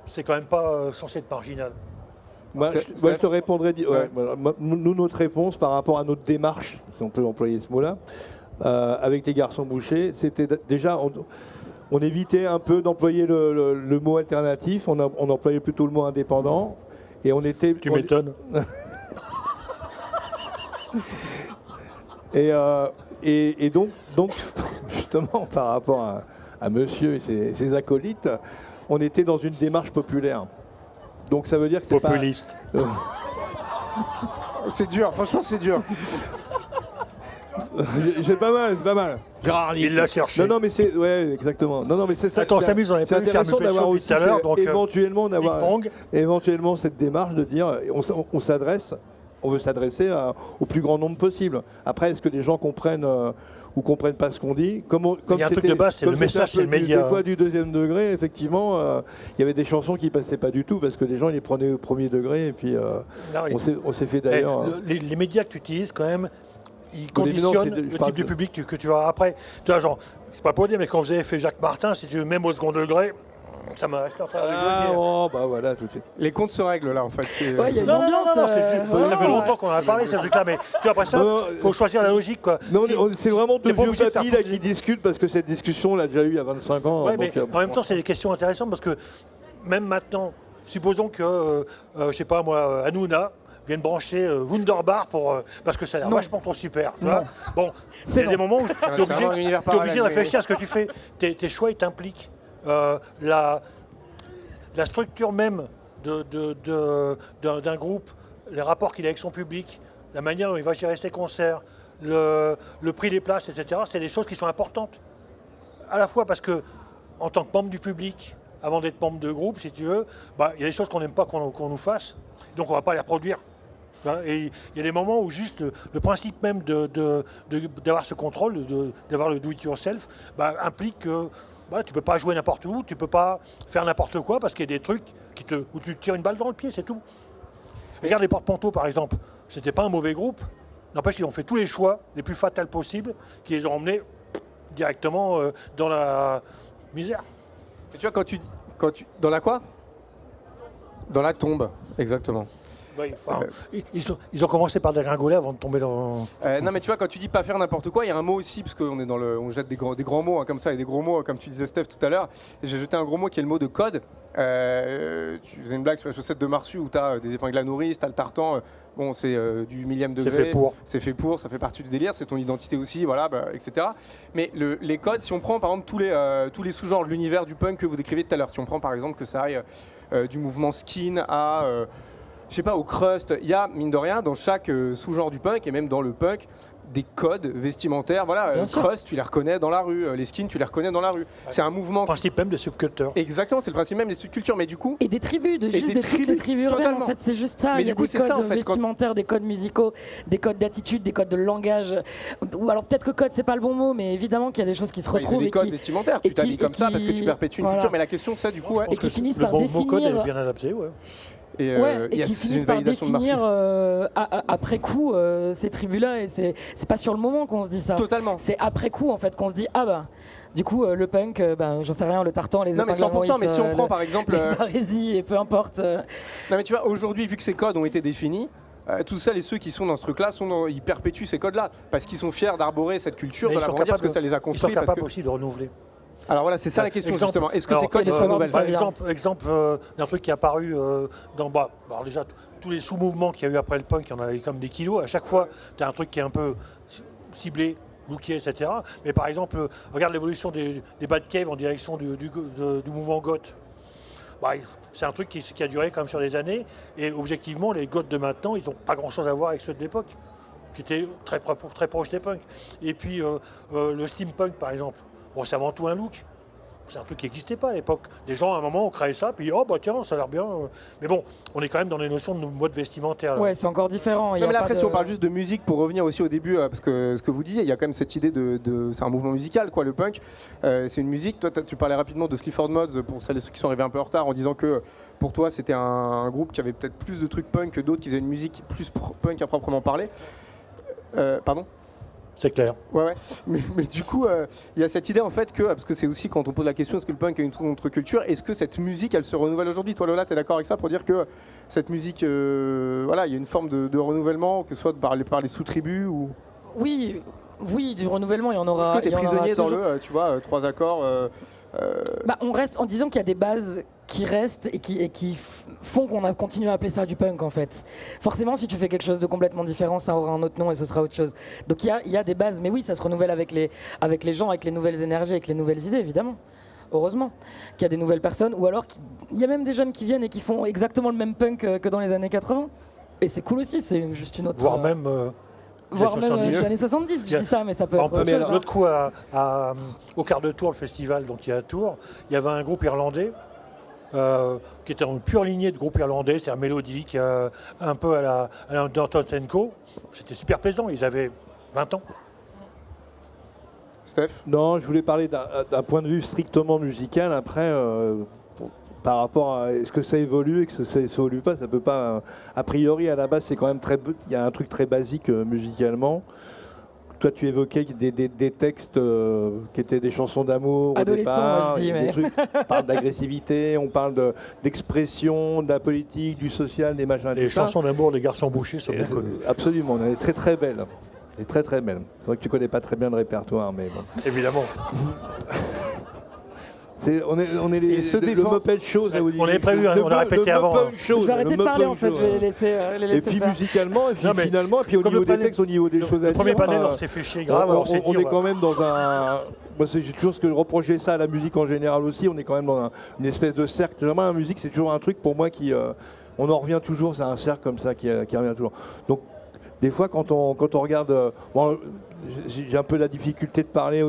Speaker 4: c'est quand même pas censé être marginal.
Speaker 2: Moi, je te répondrais. Voilà, nous, notre réponse par rapport à notre démarche, si on peut employer ce mot-là, avec les garçons bouchés, c'était déjà. On évitait un peu d'employer le mot alternatif, on employait plutôt le mot indépendant. Et on était.
Speaker 4: Tu m'étonnes.
Speaker 2: Et donc, justement, par rapport à monsieur et ses acolytes, on était dans une démarche populaire. Donc ça veut dire que c'est
Speaker 4: Populiste.
Speaker 1: C'est dur, franchement c'est dur.
Speaker 2: C'est pas mal, c'est pas mal. Gérard Lee.
Speaker 4: Il l'a cherché.
Speaker 2: Non, mais c'est. Ouais, exactement. Non, mais c'est ça.
Speaker 4: Attends, on s'amuse, on avait
Speaker 2: c'est
Speaker 4: pas vu faire
Speaker 2: intéressant
Speaker 4: Muppet
Speaker 2: d'avoir
Speaker 4: Show
Speaker 2: aussi
Speaker 4: tout à l'heure, donc,
Speaker 2: éventuellement
Speaker 4: ping-pong.
Speaker 2: cette démarche de dire on s'adresse, on veut s'adresser au plus grand nombre possible. Après, est-ce que les gens comprennent ou comprennent pas ce qu'on dit? Comme
Speaker 4: Il y a un truc de base, c'est
Speaker 2: comme
Speaker 4: le
Speaker 2: c'était
Speaker 4: message,
Speaker 2: un peu
Speaker 4: c'est le média.
Speaker 2: Des fois du deuxième degré, effectivement, il y avait des chansons qui passaient pas du tout parce que les gens ils les prenaient au premier degré et puis
Speaker 4: Non,
Speaker 2: on s'est fait d'ailleurs.
Speaker 4: les médias que tu utilises, quand même, ils
Speaker 2: Ou les- non,
Speaker 4: conditionnent
Speaker 2: c'est- je
Speaker 4: le
Speaker 2: parle
Speaker 4: type de
Speaker 2: de-
Speaker 4: public que tu vas après. Tu vois, genre, c'est pas pour dire, mais quand vous avez fait Jacques Martin, si tu veux, même au second degré, ça m'a resté en train de
Speaker 2: Ah, oh, bah voilà, tout de suite.
Speaker 1: Les comptes se règlent là en fait.
Speaker 3: Ouais, il y a une
Speaker 4: Non,
Speaker 3: ambiance.
Speaker 4: c'est juste, ça fait longtemps qu'on en a parlé, ce truc-là, mais tu vois, après ça,
Speaker 2: Non,
Speaker 4: il faut choisir la logique, quoi.
Speaker 2: Non,
Speaker 4: Si-
Speaker 2: c'est vraiment
Speaker 4: t'es
Speaker 2: deux
Speaker 4: pas
Speaker 2: vieux
Speaker 4: obligé de faire
Speaker 2: papis là,
Speaker 4: toutes
Speaker 2: qui discutent parce que cette discussion on l'a déjà eu il y a 25 ans.
Speaker 4: Ouais,
Speaker 2: donc,
Speaker 4: mais en même temps, c'est des questions intéressantes parce que même maintenant, supposons que, je sais pas moi, Hanouna vienne brancher Wunderbar parce que ça a l'air
Speaker 3: Non.
Speaker 4: vachement trop super. Tu vois bon, il y
Speaker 3: C'est
Speaker 4: a des
Speaker 3: non.
Speaker 4: moments où tu
Speaker 1: c'est
Speaker 4: es obligé,
Speaker 1: vraiment un univers
Speaker 4: t'es obligé
Speaker 1: parallèle,
Speaker 4: de
Speaker 1: mais-
Speaker 4: réfléchir à ce que tu fais. Tes choix, ils t'impliquent. La structure même d'un groupe, les rapports qu'il a avec son public, la manière dont il va gérer ses concerts, le prix des places, etc., c'est des choses qui sont importantes. À la fois parce que, en tant que membre du public, avant d'être membre de groupe, si tu veux, bah, il y a des choses qu'on n'aime pas qu'on nous fasse, donc on ne va pas les reproduire. Et il y a des moments où juste le principe même d'avoir ce contrôle, d'avoir le do-it-yourself, bah, implique que voilà, tu ne peux pas jouer n'importe où, tu ne peux pas faire n'importe quoi parce qu'il y a des trucs où tu te tires une balle dans le pied, c'est tout. Regarde les Porte-Manteaux par exemple, c'était pas un mauvais groupe, n'empêche ils ont fait tous les choix les plus fatals possibles qui les ont emmenés directement dans la misère.
Speaker 1: Et tu vois quand tu dans la quoi? Dans la tombe, exactement.
Speaker 4: Ouais, enfin, ils ont commencé par dégringoler avant de tomber dans.
Speaker 1: Non mais tu vois, quand tu dis pas faire n'importe quoi, il y a un mot aussi, parce qu'on est on jette des grands mots comme ça, et des gros mots, comme tu disais Steph tout à l'heure. J'ai jeté un gros mot qui est le mot de code. Tu faisais une blague sur les chaussettes de Marsu où tu as des épingles à nourrice, tu as le tartan. Bon, c'est du millième degré. C'est fait pour, ça fait partie du délire, c'est ton identité aussi, voilà, etc. Mais les codes, si on prend par exemple tous les sous-genres de l'univers du punk que vous décrivez tout à l'heure, si on prend par exemple que ça aille du mouvement skin à, je sais pas, au crust, il y a, mine de rien, dans chaque sous-genre du punk et même dans le punk, des codes vestimentaires. Voilà, crust, tu les reconnais dans la rue, les skins, tu les reconnais dans la rue. C'est un mouvement.
Speaker 4: Le principe même des subcultures.
Speaker 1: Exactement, c'est le principe même des subcultures, mais du coup.
Speaker 3: Et des tribus, toutes les tribus urbaines, en fait, c'est juste ça.
Speaker 1: Mais
Speaker 3: il y a
Speaker 1: du coup,
Speaker 3: des codes
Speaker 1: ça, en fait,
Speaker 3: vestimentaires, des codes musicaux, des codes d'attitude, des codes de langage. Ou alors peut-être que code, c'est pas le bon mot, mais évidemment qu'il y a des choses qui se retrouvent.
Speaker 1: Des codes vestimentaires, tu t'habilles comme ça parce que tu perpétues une culture, mais la question, c'est du coup.
Speaker 3: Et qui finissent par
Speaker 4: définir. Le mot code est bien adapté,
Speaker 1: Et
Speaker 3: qui finissent par définir après coup ces tribus-là, et c'est pas sur le moment qu'on se dit ça.
Speaker 1: Totalement.
Speaker 3: C'est après coup en fait qu'on se dit ah bah du coup le punk, j'en sais rien, le tartan, les
Speaker 1: non mais 100%, mais si on prend par exemple
Speaker 3: les barésies et peu importe.
Speaker 1: Non mais tu vois, aujourd'hui vu que ces codes ont été définis, tous celles et ceux qui sont dans ce truc-là, ils perpétuent ces codes-là parce qu'ils sont fiers d'arborer cette culture, de la grandir parce que ça les a construits.
Speaker 4: Ils sont capables aussi de renouveler.
Speaker 1: Alors voilà, c'est ça la question justement. Est-ce que ces codes sont nouvelles?
Speaker 4: Exemple d'un truc qui est apparu dans alors déjà tous les sous-mouvements qu'il y a eu après le punk, il y en avait comme des kilos. À chaque fois, tu as un truc qui est un peu ciblé, looké, etc. Mais par exemple, regarde l'évolution des Bad Cave en direction du mouvement goth. C'est un truc qui a duré quand même sur des années. Et objectivement, les goths de maintenant, ils n'ont pas grand-chose à voir avec ceux de l'époque, qui étaient très proches des punks. Et puis le steampunk, par exemple. Bon, c'est avant tout un look. C'est un truc qui n'existait pas à l'époque. Des gens, à un moment, ont créé ça, puis oh, bah tiens, ça a l'air bien. Mais bon, on est quand même dans les notions de mode vestimentaire.
Speaker 3: Ouais, c'est encore différent.
Speaker 1: Non, mais là, après, si on parle juste de musique, pour revenir aussi au début, parce que ce que vous disiez, il y a quand même cette idée c'est un mouvement musical, quoi, le punk. C'est une musique. Toi, tu parlais rapidement de Sleaford Mods, pour celles et ceux qui sont arrivés un peu en retard, en disant que pour toi, c'était un groupe qui avait peut-être plus de trucs punk que d'autres, qui faisaient une musique plus punk à proprement parler. Pardon ?
Speaker 4: C'est clair.
Speaker 1: Ouais. Mais du coup, il y a cette idée en fait que, parce que c'est aussi quand on pose la question, est-ce que le punk a une contre-culture, est-ce que cette musique, elle se renouvelle aujourd'hui? Toi Lola, tu es d'accord avec ça pour dire que cette musique, voilà, il y a une forme de renouvellement, que ce soit par les sous-tribus ou...
Speaker 3: Oui, du renouvellement, il y en aura.
Speaker 1: Est-ce que tu es prisonnier dans tu vois, 3 accords
Speaker 3: on reste en disant qu'il y a des bases qui restent et qui font qu'on a continué à appeler ça du punk en fait. Forcément, si tu fais quelque chose de complètement différent, ça aura un autre nom et ce sera autre chose. Donc il y a des bases, mais oui, ça se renouvelle avec les gens, avec les nouvelles énergies, avec les nouvelles idées, évidemment. Heureusement qu'il y a des nouvelles personnes, ou alors il y a même des jeunes qui viennent et qui font exactement le même punk que dans les années 80. Et c'est cool aussi, c'est juste une autre...
Speaker 4: Voire même
Speaker 3: les années 70, je dis ça, mais ça peut être autre chose.
Speaker 4: L'autre coup, au quart de tour, le festival, donc il y a à Tours, il y avait un groupe irlandais qui était en pure lignée de groupe irlandais, c'est un mélodique, un peu à la Danton & Co. C'était super plaisant, ils avaient 20 ans.
Speaker 1: Steph?
Speaker 2: Non, je voulais parler d'un point de vue strictement musical. Après, par rapport à est-ce que ça évolue et que ça évolue pas, ça peut pas. A priori, à la base, c'est quand même il y a un truc très basique musicalement. Toi, tu évoquais des textes qui étaient des chansons d'amour au départ.
Speaker 3: Moi, je dis, mais...
Speaker 2: des trucs, on parle d'agressivité, on parle d'expression, de la politique, du social, des machins.
Speaker 4: Les chansons d'amour des garçons bouchés sont bien connues.
Speaker 2: Absolument, elle est très très belle. Elle est très très belle. C'est vrai que tu connais pas très bien le répertoire, mais bon.
Speaker 4: Évidemment.
Speaker 2: On est le Moped Show.
Speaker 4: On avait prévu, on a répété avant.
Speaker 3: Je vais arrêter de parler en fait, je vais les laisser
Speaker 2: et puis
Speaker 3: faire.
Speaker 2: musicalement, et puis finalement, et puis au niveau des textes, au niveau des choses à dire.
Speaker 4: Le premier panel, on s'est fait chier grave.
Speaker 2: On est quand même dans un... Moi, c'est toujours ce que je reprochais ça à la musique en général aussi. On est quand même dans une espèce de cercle. Généralement, la musique, c'est toujours un truc pour moi qui... on en revient toujours, c'est un cercle comme ça qui revient toujours. Donc, des fois, quand on regarde... j'ai un peu la difficulté de parler.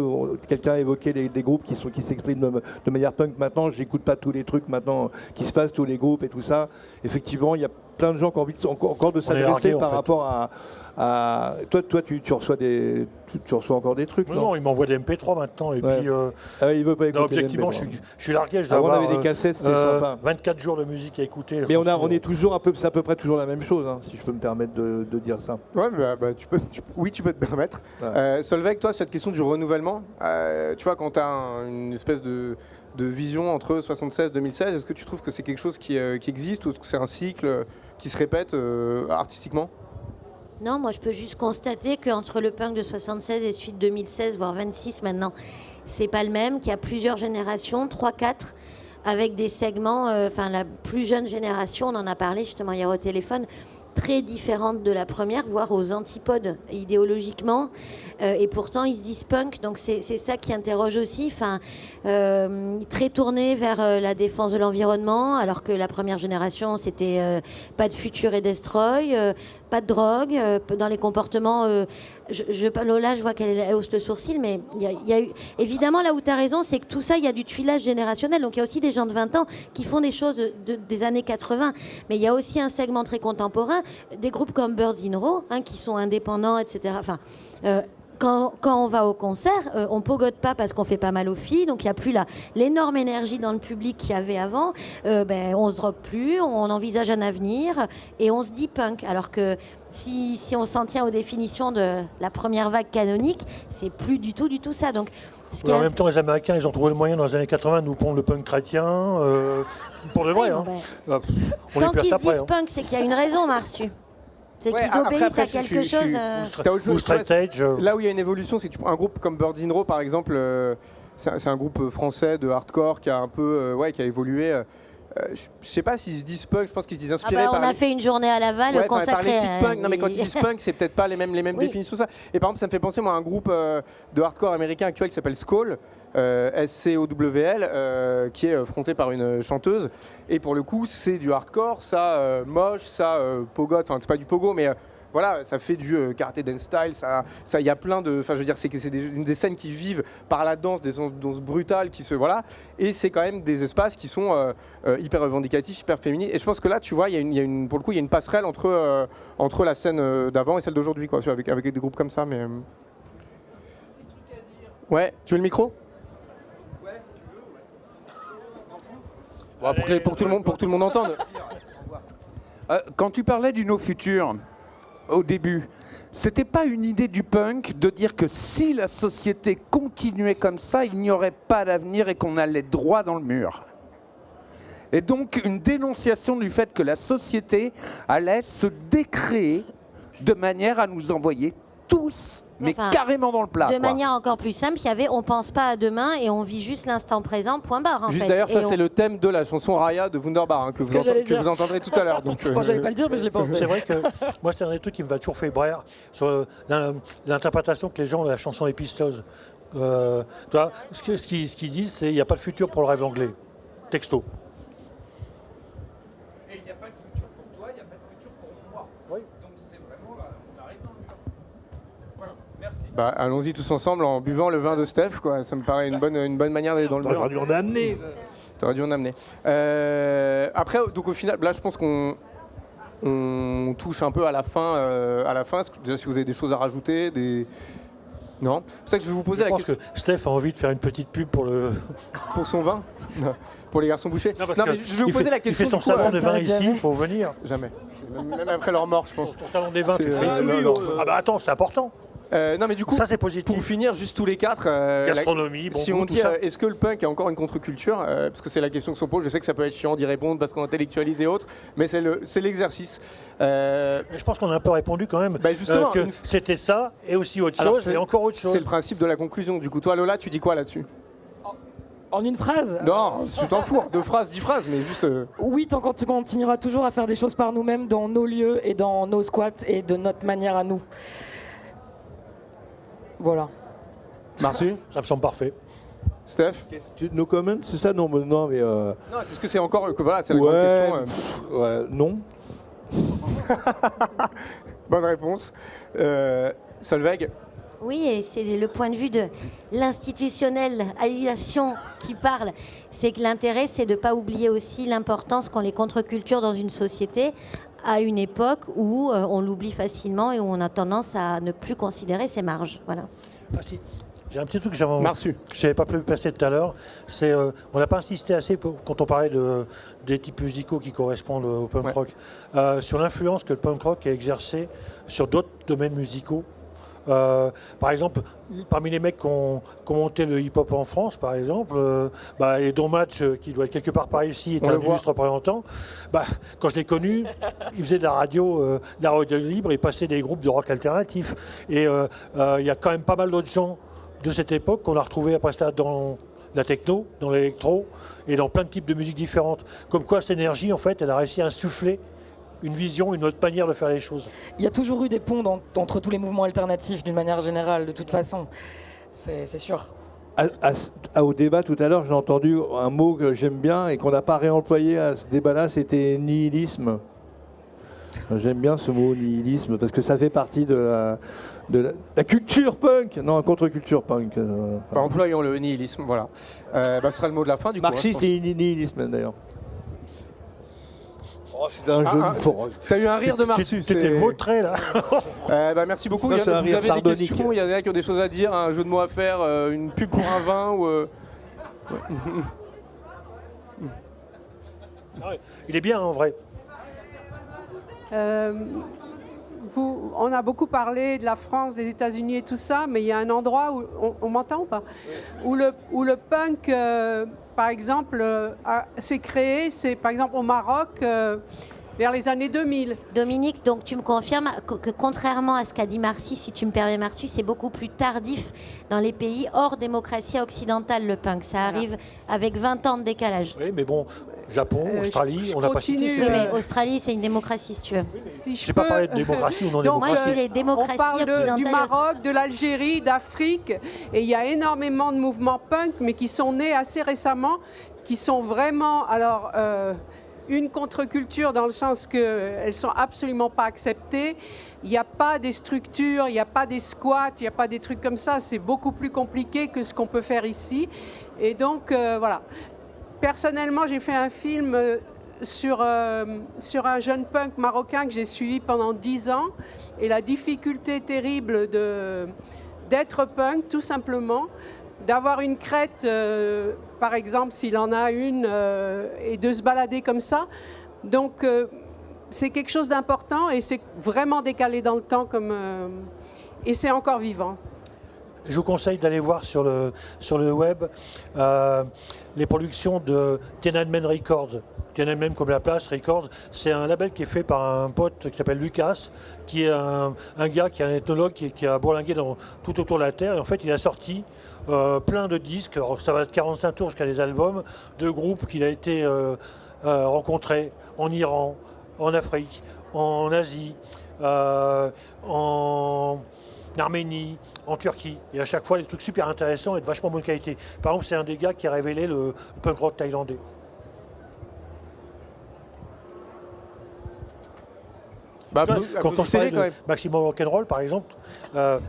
Speaker 2: Quelqu'un a évoqué des groupes qui s'expriment de manière punk maintenant. J'écoute pas tous les trucs maintenant qui se passent, tous les groupes et tout ça. Effectivement, il y a plein de gens qui ont envie encore de s'adresser par rapport à... Toi, tu reçois encore des trucs, non?
Speaker 4: Non, il m'envoie des MP3 maintenant. Et puis,
Speaker 2: il veut pas écouter.
Speaker 4: Non, objectivement, je suis largué.
Speaker 2: Avant, on avait des cassettes, c'était sympa.
Speaker 4: 24 jours de musique à écouter.
Speaker 2: Mais on est toujours c'est à peu près toujours la même chose, hein, si je peux me permettre de dire ça.
Speaker 1: Ouais, oui, tu peux te permettre.
Speaker 2: Ouais.
Speaker 1: Solveig, toi, cette question du renouvellement, tu vois, quand tu as une espèce de vision entre 76 et 2016, est-ce que tu trouves que c'est quelque chose qui existe ou est-ce que c'est un cycle qui se répète artistiquement?
Speaker 5: Non, moi je peux juste constater qu'entre le punk de 76 et celui de 2016, voire 26 maintenant, c'est pas le même, qu'il y a plusieurs générations, 3-4, avec des segments, la plus jeune génération, on en a parlé justement hier au téléphone, très différente de la première, voire aux antipodes idéologiquement, et pourtant ils se disent punk, donc c'est ça qui interroge aussi, très tourné vers la défense de l'environnement, alors que la première génération c'était pas de futur et destroy, pas de drogue, dans les comportements, Lola, je vois qu'elle hausse le sourcil, mais il y a eu, évidemment là où tu as raison, c'est que tout ça, il y a du tuilage générationnel, donc il y a aussi des gens de 20 ans qui font des choses des années 80, mais il y a aussi un segment très contemporain, des groupes comme Birds in Row, qui sont indépendants, etc. Quand on va au concert, on pogote pas parce qu'on fait pas mal aux filles, donc il n'y a plus l'énorme énergie dans le public qu'il y avait avant. On se drogue plus, on envisage un avenir et on se dit punk. Alors que si on s'en tient aux définitions de la première vague canonique, c'est plus du tout ça. Donc,
Speaker 4: en même temps, les Américains, ils ont trouvé le moyen dans les années 80 de nous pondre le punk chrétien, pour de vrai.
Speaker 5: Oui, tant qu'ils se disent punk, c'est qu'il y a une raison, Marsu. C'est qu'ils obéissent à quelque chose.
Speaker 4: Ou Straight Edge.
Speaker 1: Là où il y a une évolution, c'est que un groupe comme Birds in Row, par exemple, c'est un groupe français de hardcore qui a un peu, qui a évolué. Je sais pas s'ils se disent punk, je pense qu'ils se disent inspirés
Speaker 5: on a fait une journée à Laval consacrée
Speaker 1: par punk. Non mais quand ils disent punk, c'est peut-être pas les mêmes oui. Définitions ça. Et par exemple, ça me fait penser moi à un groupe de hardcore américain actuel qui s'appelle Skull. SCOWL, qui est fronté par une chanteuse, et pour le coup c'est du hardcore, ça moche, ça pogote, enfin c'est pas du pogo mais voilà, ça fait du karaté dance style, ça y a plein de, enfin je veux dire c'est une des scènes qui vivent par la danse, des danses brutales qui se voilà, et c'est quand même des espaces qui sont hyper revendicatifs, hyper féminins, et je pense que là tu vois pour le coup il y a une passerelle entre la scène d'avant et celle d'aujourd'hui quoi, avec des groupes comme ça, mais ouais, tu veux le micro? Pour que tout le monde entende.
Speaker 6: Quand tu parlais du no futur au début, c'était pas une idée du punk de dire que si la société continuait comme ça, il n'y aurait pas d'avenir et qu'on allait droit dans le mur. Et donc une dénonciation du fait que la société allait se décréer de manière à nous envoyer tous, mais carrément dans le plat.
Speaker 5: De manière encore plus simple, il y avait on pense pas à demain et on vit juste l'instant présent, point barre.
Speaker 1: Juste d'ailleurs, ça c'est le thème de la chanson Raya de Wunderbar que vous entendrez tout à l'heure.
Speaker 3: Moi j'allais pas le dire, mais je l'ai pensé.
Speaker 4: C'est vrai que moi c'est un des trucs qui me va toujours faire brère sur l'interprétation que les gens de la chanson Épistose. Ce qu'ils disent, c'est il n'y a pas de futur pour le rêve anglais. Texto.
Speaker 7: Et il n'y a pas de futur pour toi, il n'y a pas de futur pour moi.
Speaker 4: Oui.
Speaker 7: Donc c'est vraiment, on arrive dans le mur. Voilà, merci.
Speaker 1: Allons-y tous ensemble en buvant le vin de Steph, quoi. Ça me paraît une bonne manière d'aller dans le mur.
Speaker 2: T'aurais dû en amener.
Speaker 1: T'aurais dû en amener. Après, donc au final, là je pense qu'on touche un peu à la fin. Déjà, si vous avez des choses à rajouter, Non. C'est pour ça que je vais vous poser la question.
Speaker 4: Que Steph a envie de faire une petite pub pour
Speaker 1: son vin. Pour les garçons bouchés. Non, mais je vais vous poser la question.
Speaker 4: Il fait son salon des vins ici, il faut venir.
Speaker 1: Jamais. Même après leur mort, je pense.
Speaker 4: Son salon des vins, tu fais ici. Attends, c'est important.
Speaker 1: Non mais du coup,
Speaker 4: ça c'est positif.
Speaker 1: Pour finir, juste tous les quatre,
Speaker 4: gastronomie,
Speaker 1: si on dit est-ce que le punk a encore une contre-culture, parce que c'est la question que s'on pose, je sais que ça peut être chiant d'y répondre parce qu'on intellectualise et autres, mais c'est l'exercice.
Speaker 4: Je pense qu'on a un peu répondu quand même
Speaker 1: justement,
Speaker 4: que c'était ça et aussi autre chose et encore autre chose.
Speaker 1: C'est le principe de la conclusion. Du coup, toi Lola, tu dis quoi là-dessus?
Speaker 3: En une phrase?
Speaker 1: Non, tu t'en fous. 2 phrases, 10 phrases, mais juste...
Speaker 3: Oui, tant qu'on continuera toujours à faire des choses par nous-mêmes dans nos lieux et dans nos squats et de notre manière à nous. Voilà.
Speaker 1: Marsu?
Speaker 4: Ça me semble parfait.
Speaker 1: Steph?
Speaker 2: No comment, c'est ça? Non, mais...
Speaker 1: Non, c'est ce que c'est encore... Voilà, c'est la grande question.
Speaker 2: Non.
Speaker 1: Bonne réponse. Solveig?
Speaker 5: Oui, et c'est le point de vue de l'institutionnalisation qui parle. C'est que l'intérêt, c'est de ne pas oublier aussi l'importance qu'ont les contre-cultures dans une société à une époque où on l'oublie facilement et où on a tendance à ne plus considérer ses marges. Voilà.
Speaker 4: J'ai un petit truc que je
Speaker 1: Marsu.
Speaker 4: n'avais pas pu passer tout à l'heure. C'est, on n'a pas insisté assez quand on parlait des types musicaux qui correspondent au punk
Speaker 1: Ouais.
Speaker 4: rock, sur l'influence que le punk rock a exercée sur d'autres domaines musicaux. Par exemple, parmi les mecs qui ont monté le hip-hop en France, par exemple, et Don Match, qui doit être quelque part par ici, est
Speaker 1: On
Speaker 4: un
Speaker 1: le voit.
Speaker 4: illustre représentant. Quand je l'ai connu, il faisait de la radio libre et passait des groupes de rock alternatif. Et il y a quand même pas mal d'autres gens de cette époque qu'on a retrouvé après ça dans la techno, dans l'électro et dans plein de types de musiques différentes. Comme quoi, cette énergie, en fait, elle a réussi à insuffler une vision, une autre manière de faire les choses.
Speaker 3: Il y a toujours eu des ponts entre tous les mouvements alternatifs d'une manière générale, de toute façon. C'est sûr.
Speaker 2: Au débat tout à l'heure, j'ai entendu un mot que j'aime bien et qu'on n'a pas réemployé à ce débat-là, c'était nihilisme. J'aime bien ce mot nihilisme parce que ça fait partie de la culture punk, non, contre-culture punk.
Speaker 1: Employons le nihilisme, voilà. Ce sera le mot de la fin du coup.
Speaker 2: Marxiste et nihilisme d'ailleurs. Oh, c'est un jeu de mots.
Speaker 1: T'as eu un rire de Marsus.
Speaker 4: C'était vautré là.
Speaker 1: Merci beaucoup.
Speaker 2: Non,
Speaker 1: Vous
Speaker 2: c'est un rire
Speaker 1: avez des
Speaker 2: sardonique.
Speaker 1: questions, il y en a qui ont des choses à dire, un jeu de mots à faire, une pub pour un vin ou.
Speaker 4: Il est bien en vrai.
Speaker 8: On a beaucoup parlé de la France, des États-Unis et tout ça, mais il y a un endroit où on m'entend ou pas, où le punk, par exemple, s'est créé. C'est par exemple au Maroc vers les années 2000.
Speaker 5: Dominique, donc tu me confirmes que contrairement à ce qu'a dit Marcy, si tu me permets Marcy, c'est beaucoup plus tardif dans les pays hors démocratie occidentale, le punk. Ça arrive avec 20 ans de décalage.
Speaker 4: Oui, mais bon, Japon, Australie,
Speaker 8: je
Speaker 4: on n'a pas cité.
Speaker 8: continue,
Speaker 5: Oui, mais Australie, c'est une démocratie, si tu veux.
Speaker 8: Si
Speaker 4: Je n'ai pas parlé de démocratie ou non
Speaker 8: Donc,
Speaker 5: Moi,
Speaker 4: démocratie.
Speaker 5: je dis les
Speaker 8: on
Speaker 5: démocraties
Speaker 8: parle
Speaker 5: occidentales.
Speaker 8: du Maroc, de l'Algérie, d'Afrique, et il y a énormément de mouvements punk, mais qui sont nés assez récemment, qui sont vraiment, une contre-culture dans le sens qu'elles ne sont absolument pas acceptées. Il n'y a pas des structures, il n'y a pas des squats, il n'y a pas des trucs comme ça. C'est beaucoup plus compliqué que ce qu'on peut faire ici. Et donc, voilà. Personnellement, j'ai fait un film sur un jeune punk marocain que j'ai suivi pendant 10 ans. Et la difficulté terrible d'être punk, tout simplement, d'avoir une crête, par exemple, s'il en a une, et de se balader comme ça. Donc, c'est quelque chose d'important et c'est vraiment décalé dans le temps, et c'est encore vivant.
Speaker 4: Je vous conseille d'aller voir sur le web les productions de Tiananmen Records. Tiananmen comme la place, Records, c'est un label qui est fait par un pote qui s'appelle Lucas, qui est un gars qui est un ethnologue qui a bourlingué tout autour de la Terre. Et en fait, il a sorti plein de disques, alors ça va de 45 tours jusqu'à des albums, de groupes qu'il a été rencontré en Iran, en Afrique, en Asie, en Arménie, en Turquie. Et à chaque fois, des trucs super intéressants et de vachement bonne qualité. Par exemple, c'est un des gars qui a révélé le punk rock thaïlandais. Quand on parlait de Maximum Rock'n'Roll, par exemple,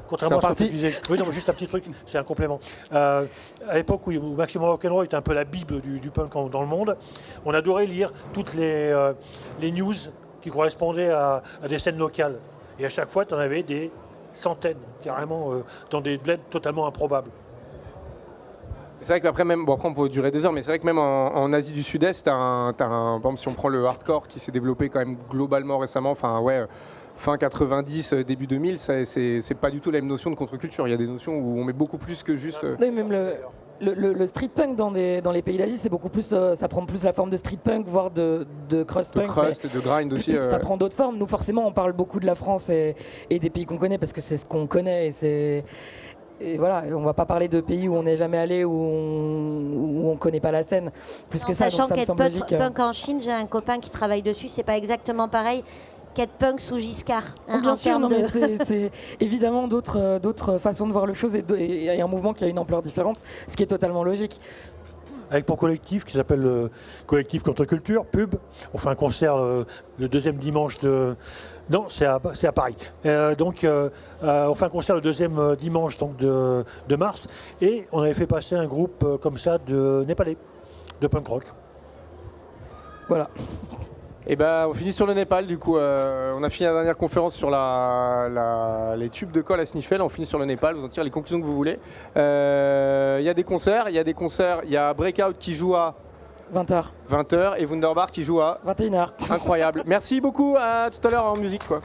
Speaker 4: contrairement à ce que tu disais, oui, non, mais juste un petit truc, c'est un complément. À l'époque où Maximum Rock'n'Roll était un peu la bible du punk dans le monde, on adorait lire toutes les news qui correspondaient à des scènes locales. Et à chaque fois, tu en avais des centaines, carrément, dans des bleds totalement improbables.
Speaker 1: C'est vrai qu'après même, bon après on peut durer des heures, mais c'est vrai que même en Asie du Sud-Est, par exemple si on prend le hardcore qui s'est développé quand même globalement récemment, enfin ouais, fin 90, début 2000, c'est pas du tout la même notion de contre-culture. Il y a des notions où on met beaucoup plus que juste...
Speaker 3: Oui, même le street punk dans les pays d'Asie, c'est beaucoup plus, ça prend plus la forme de street punk, voire de crust punk.
Speaker 1: De crust, de grind aussi.
Speaker 3: Ça prend d'autres formes. Nous, forcément, on parle beaucoup de la France et des pays qu'on connaît parce que c'est ce qu'on connaît. Et voilà, on va pas parler de pays où on n'est jamais allé, où on connaît pas la scène. Plus que ça, donc ça me semble logique.
Speaker 5: Punk en Chine, j'ai un copain qui travaille dessus, c'est pas exactement pareil qu'être punk sous Giscard.
Speaker 3: Bien sûr, non, mais c'est évidemment d'autres façons de voir les choses et un mouvement qui a une ampleur différente, ce qui est totalement logique.
Speaker 4: Avec mon collectif qui s'appelle le Collectif Contre-Culture, Pub, on fait un concert le deuxième dimanche de... Non, c'est à Paris. On fait un concert le deuxième dimanche donc de mars et on avait fait passer un groupe comme ça de Népalais, de punk rock.
Speaker 3: Voilà.
Speaker 1: Et ben, on finit sur le Népal, du coup. On a fini la dernière conférence sur les tubes de colle à sniffer. Là, on finit sur le Népal. Vous en tirez les conclusions que vous voulez. Il y a des concerts. Il y a Breakout qui joue à
Speaker 3: 20h.
Speaker 1: 20h et Wunderbar qui joue à
Speaker 3: 21h.
Speaker 1: Incroyable. Merci beaucoup. À tout à l'heure en musique, quoi.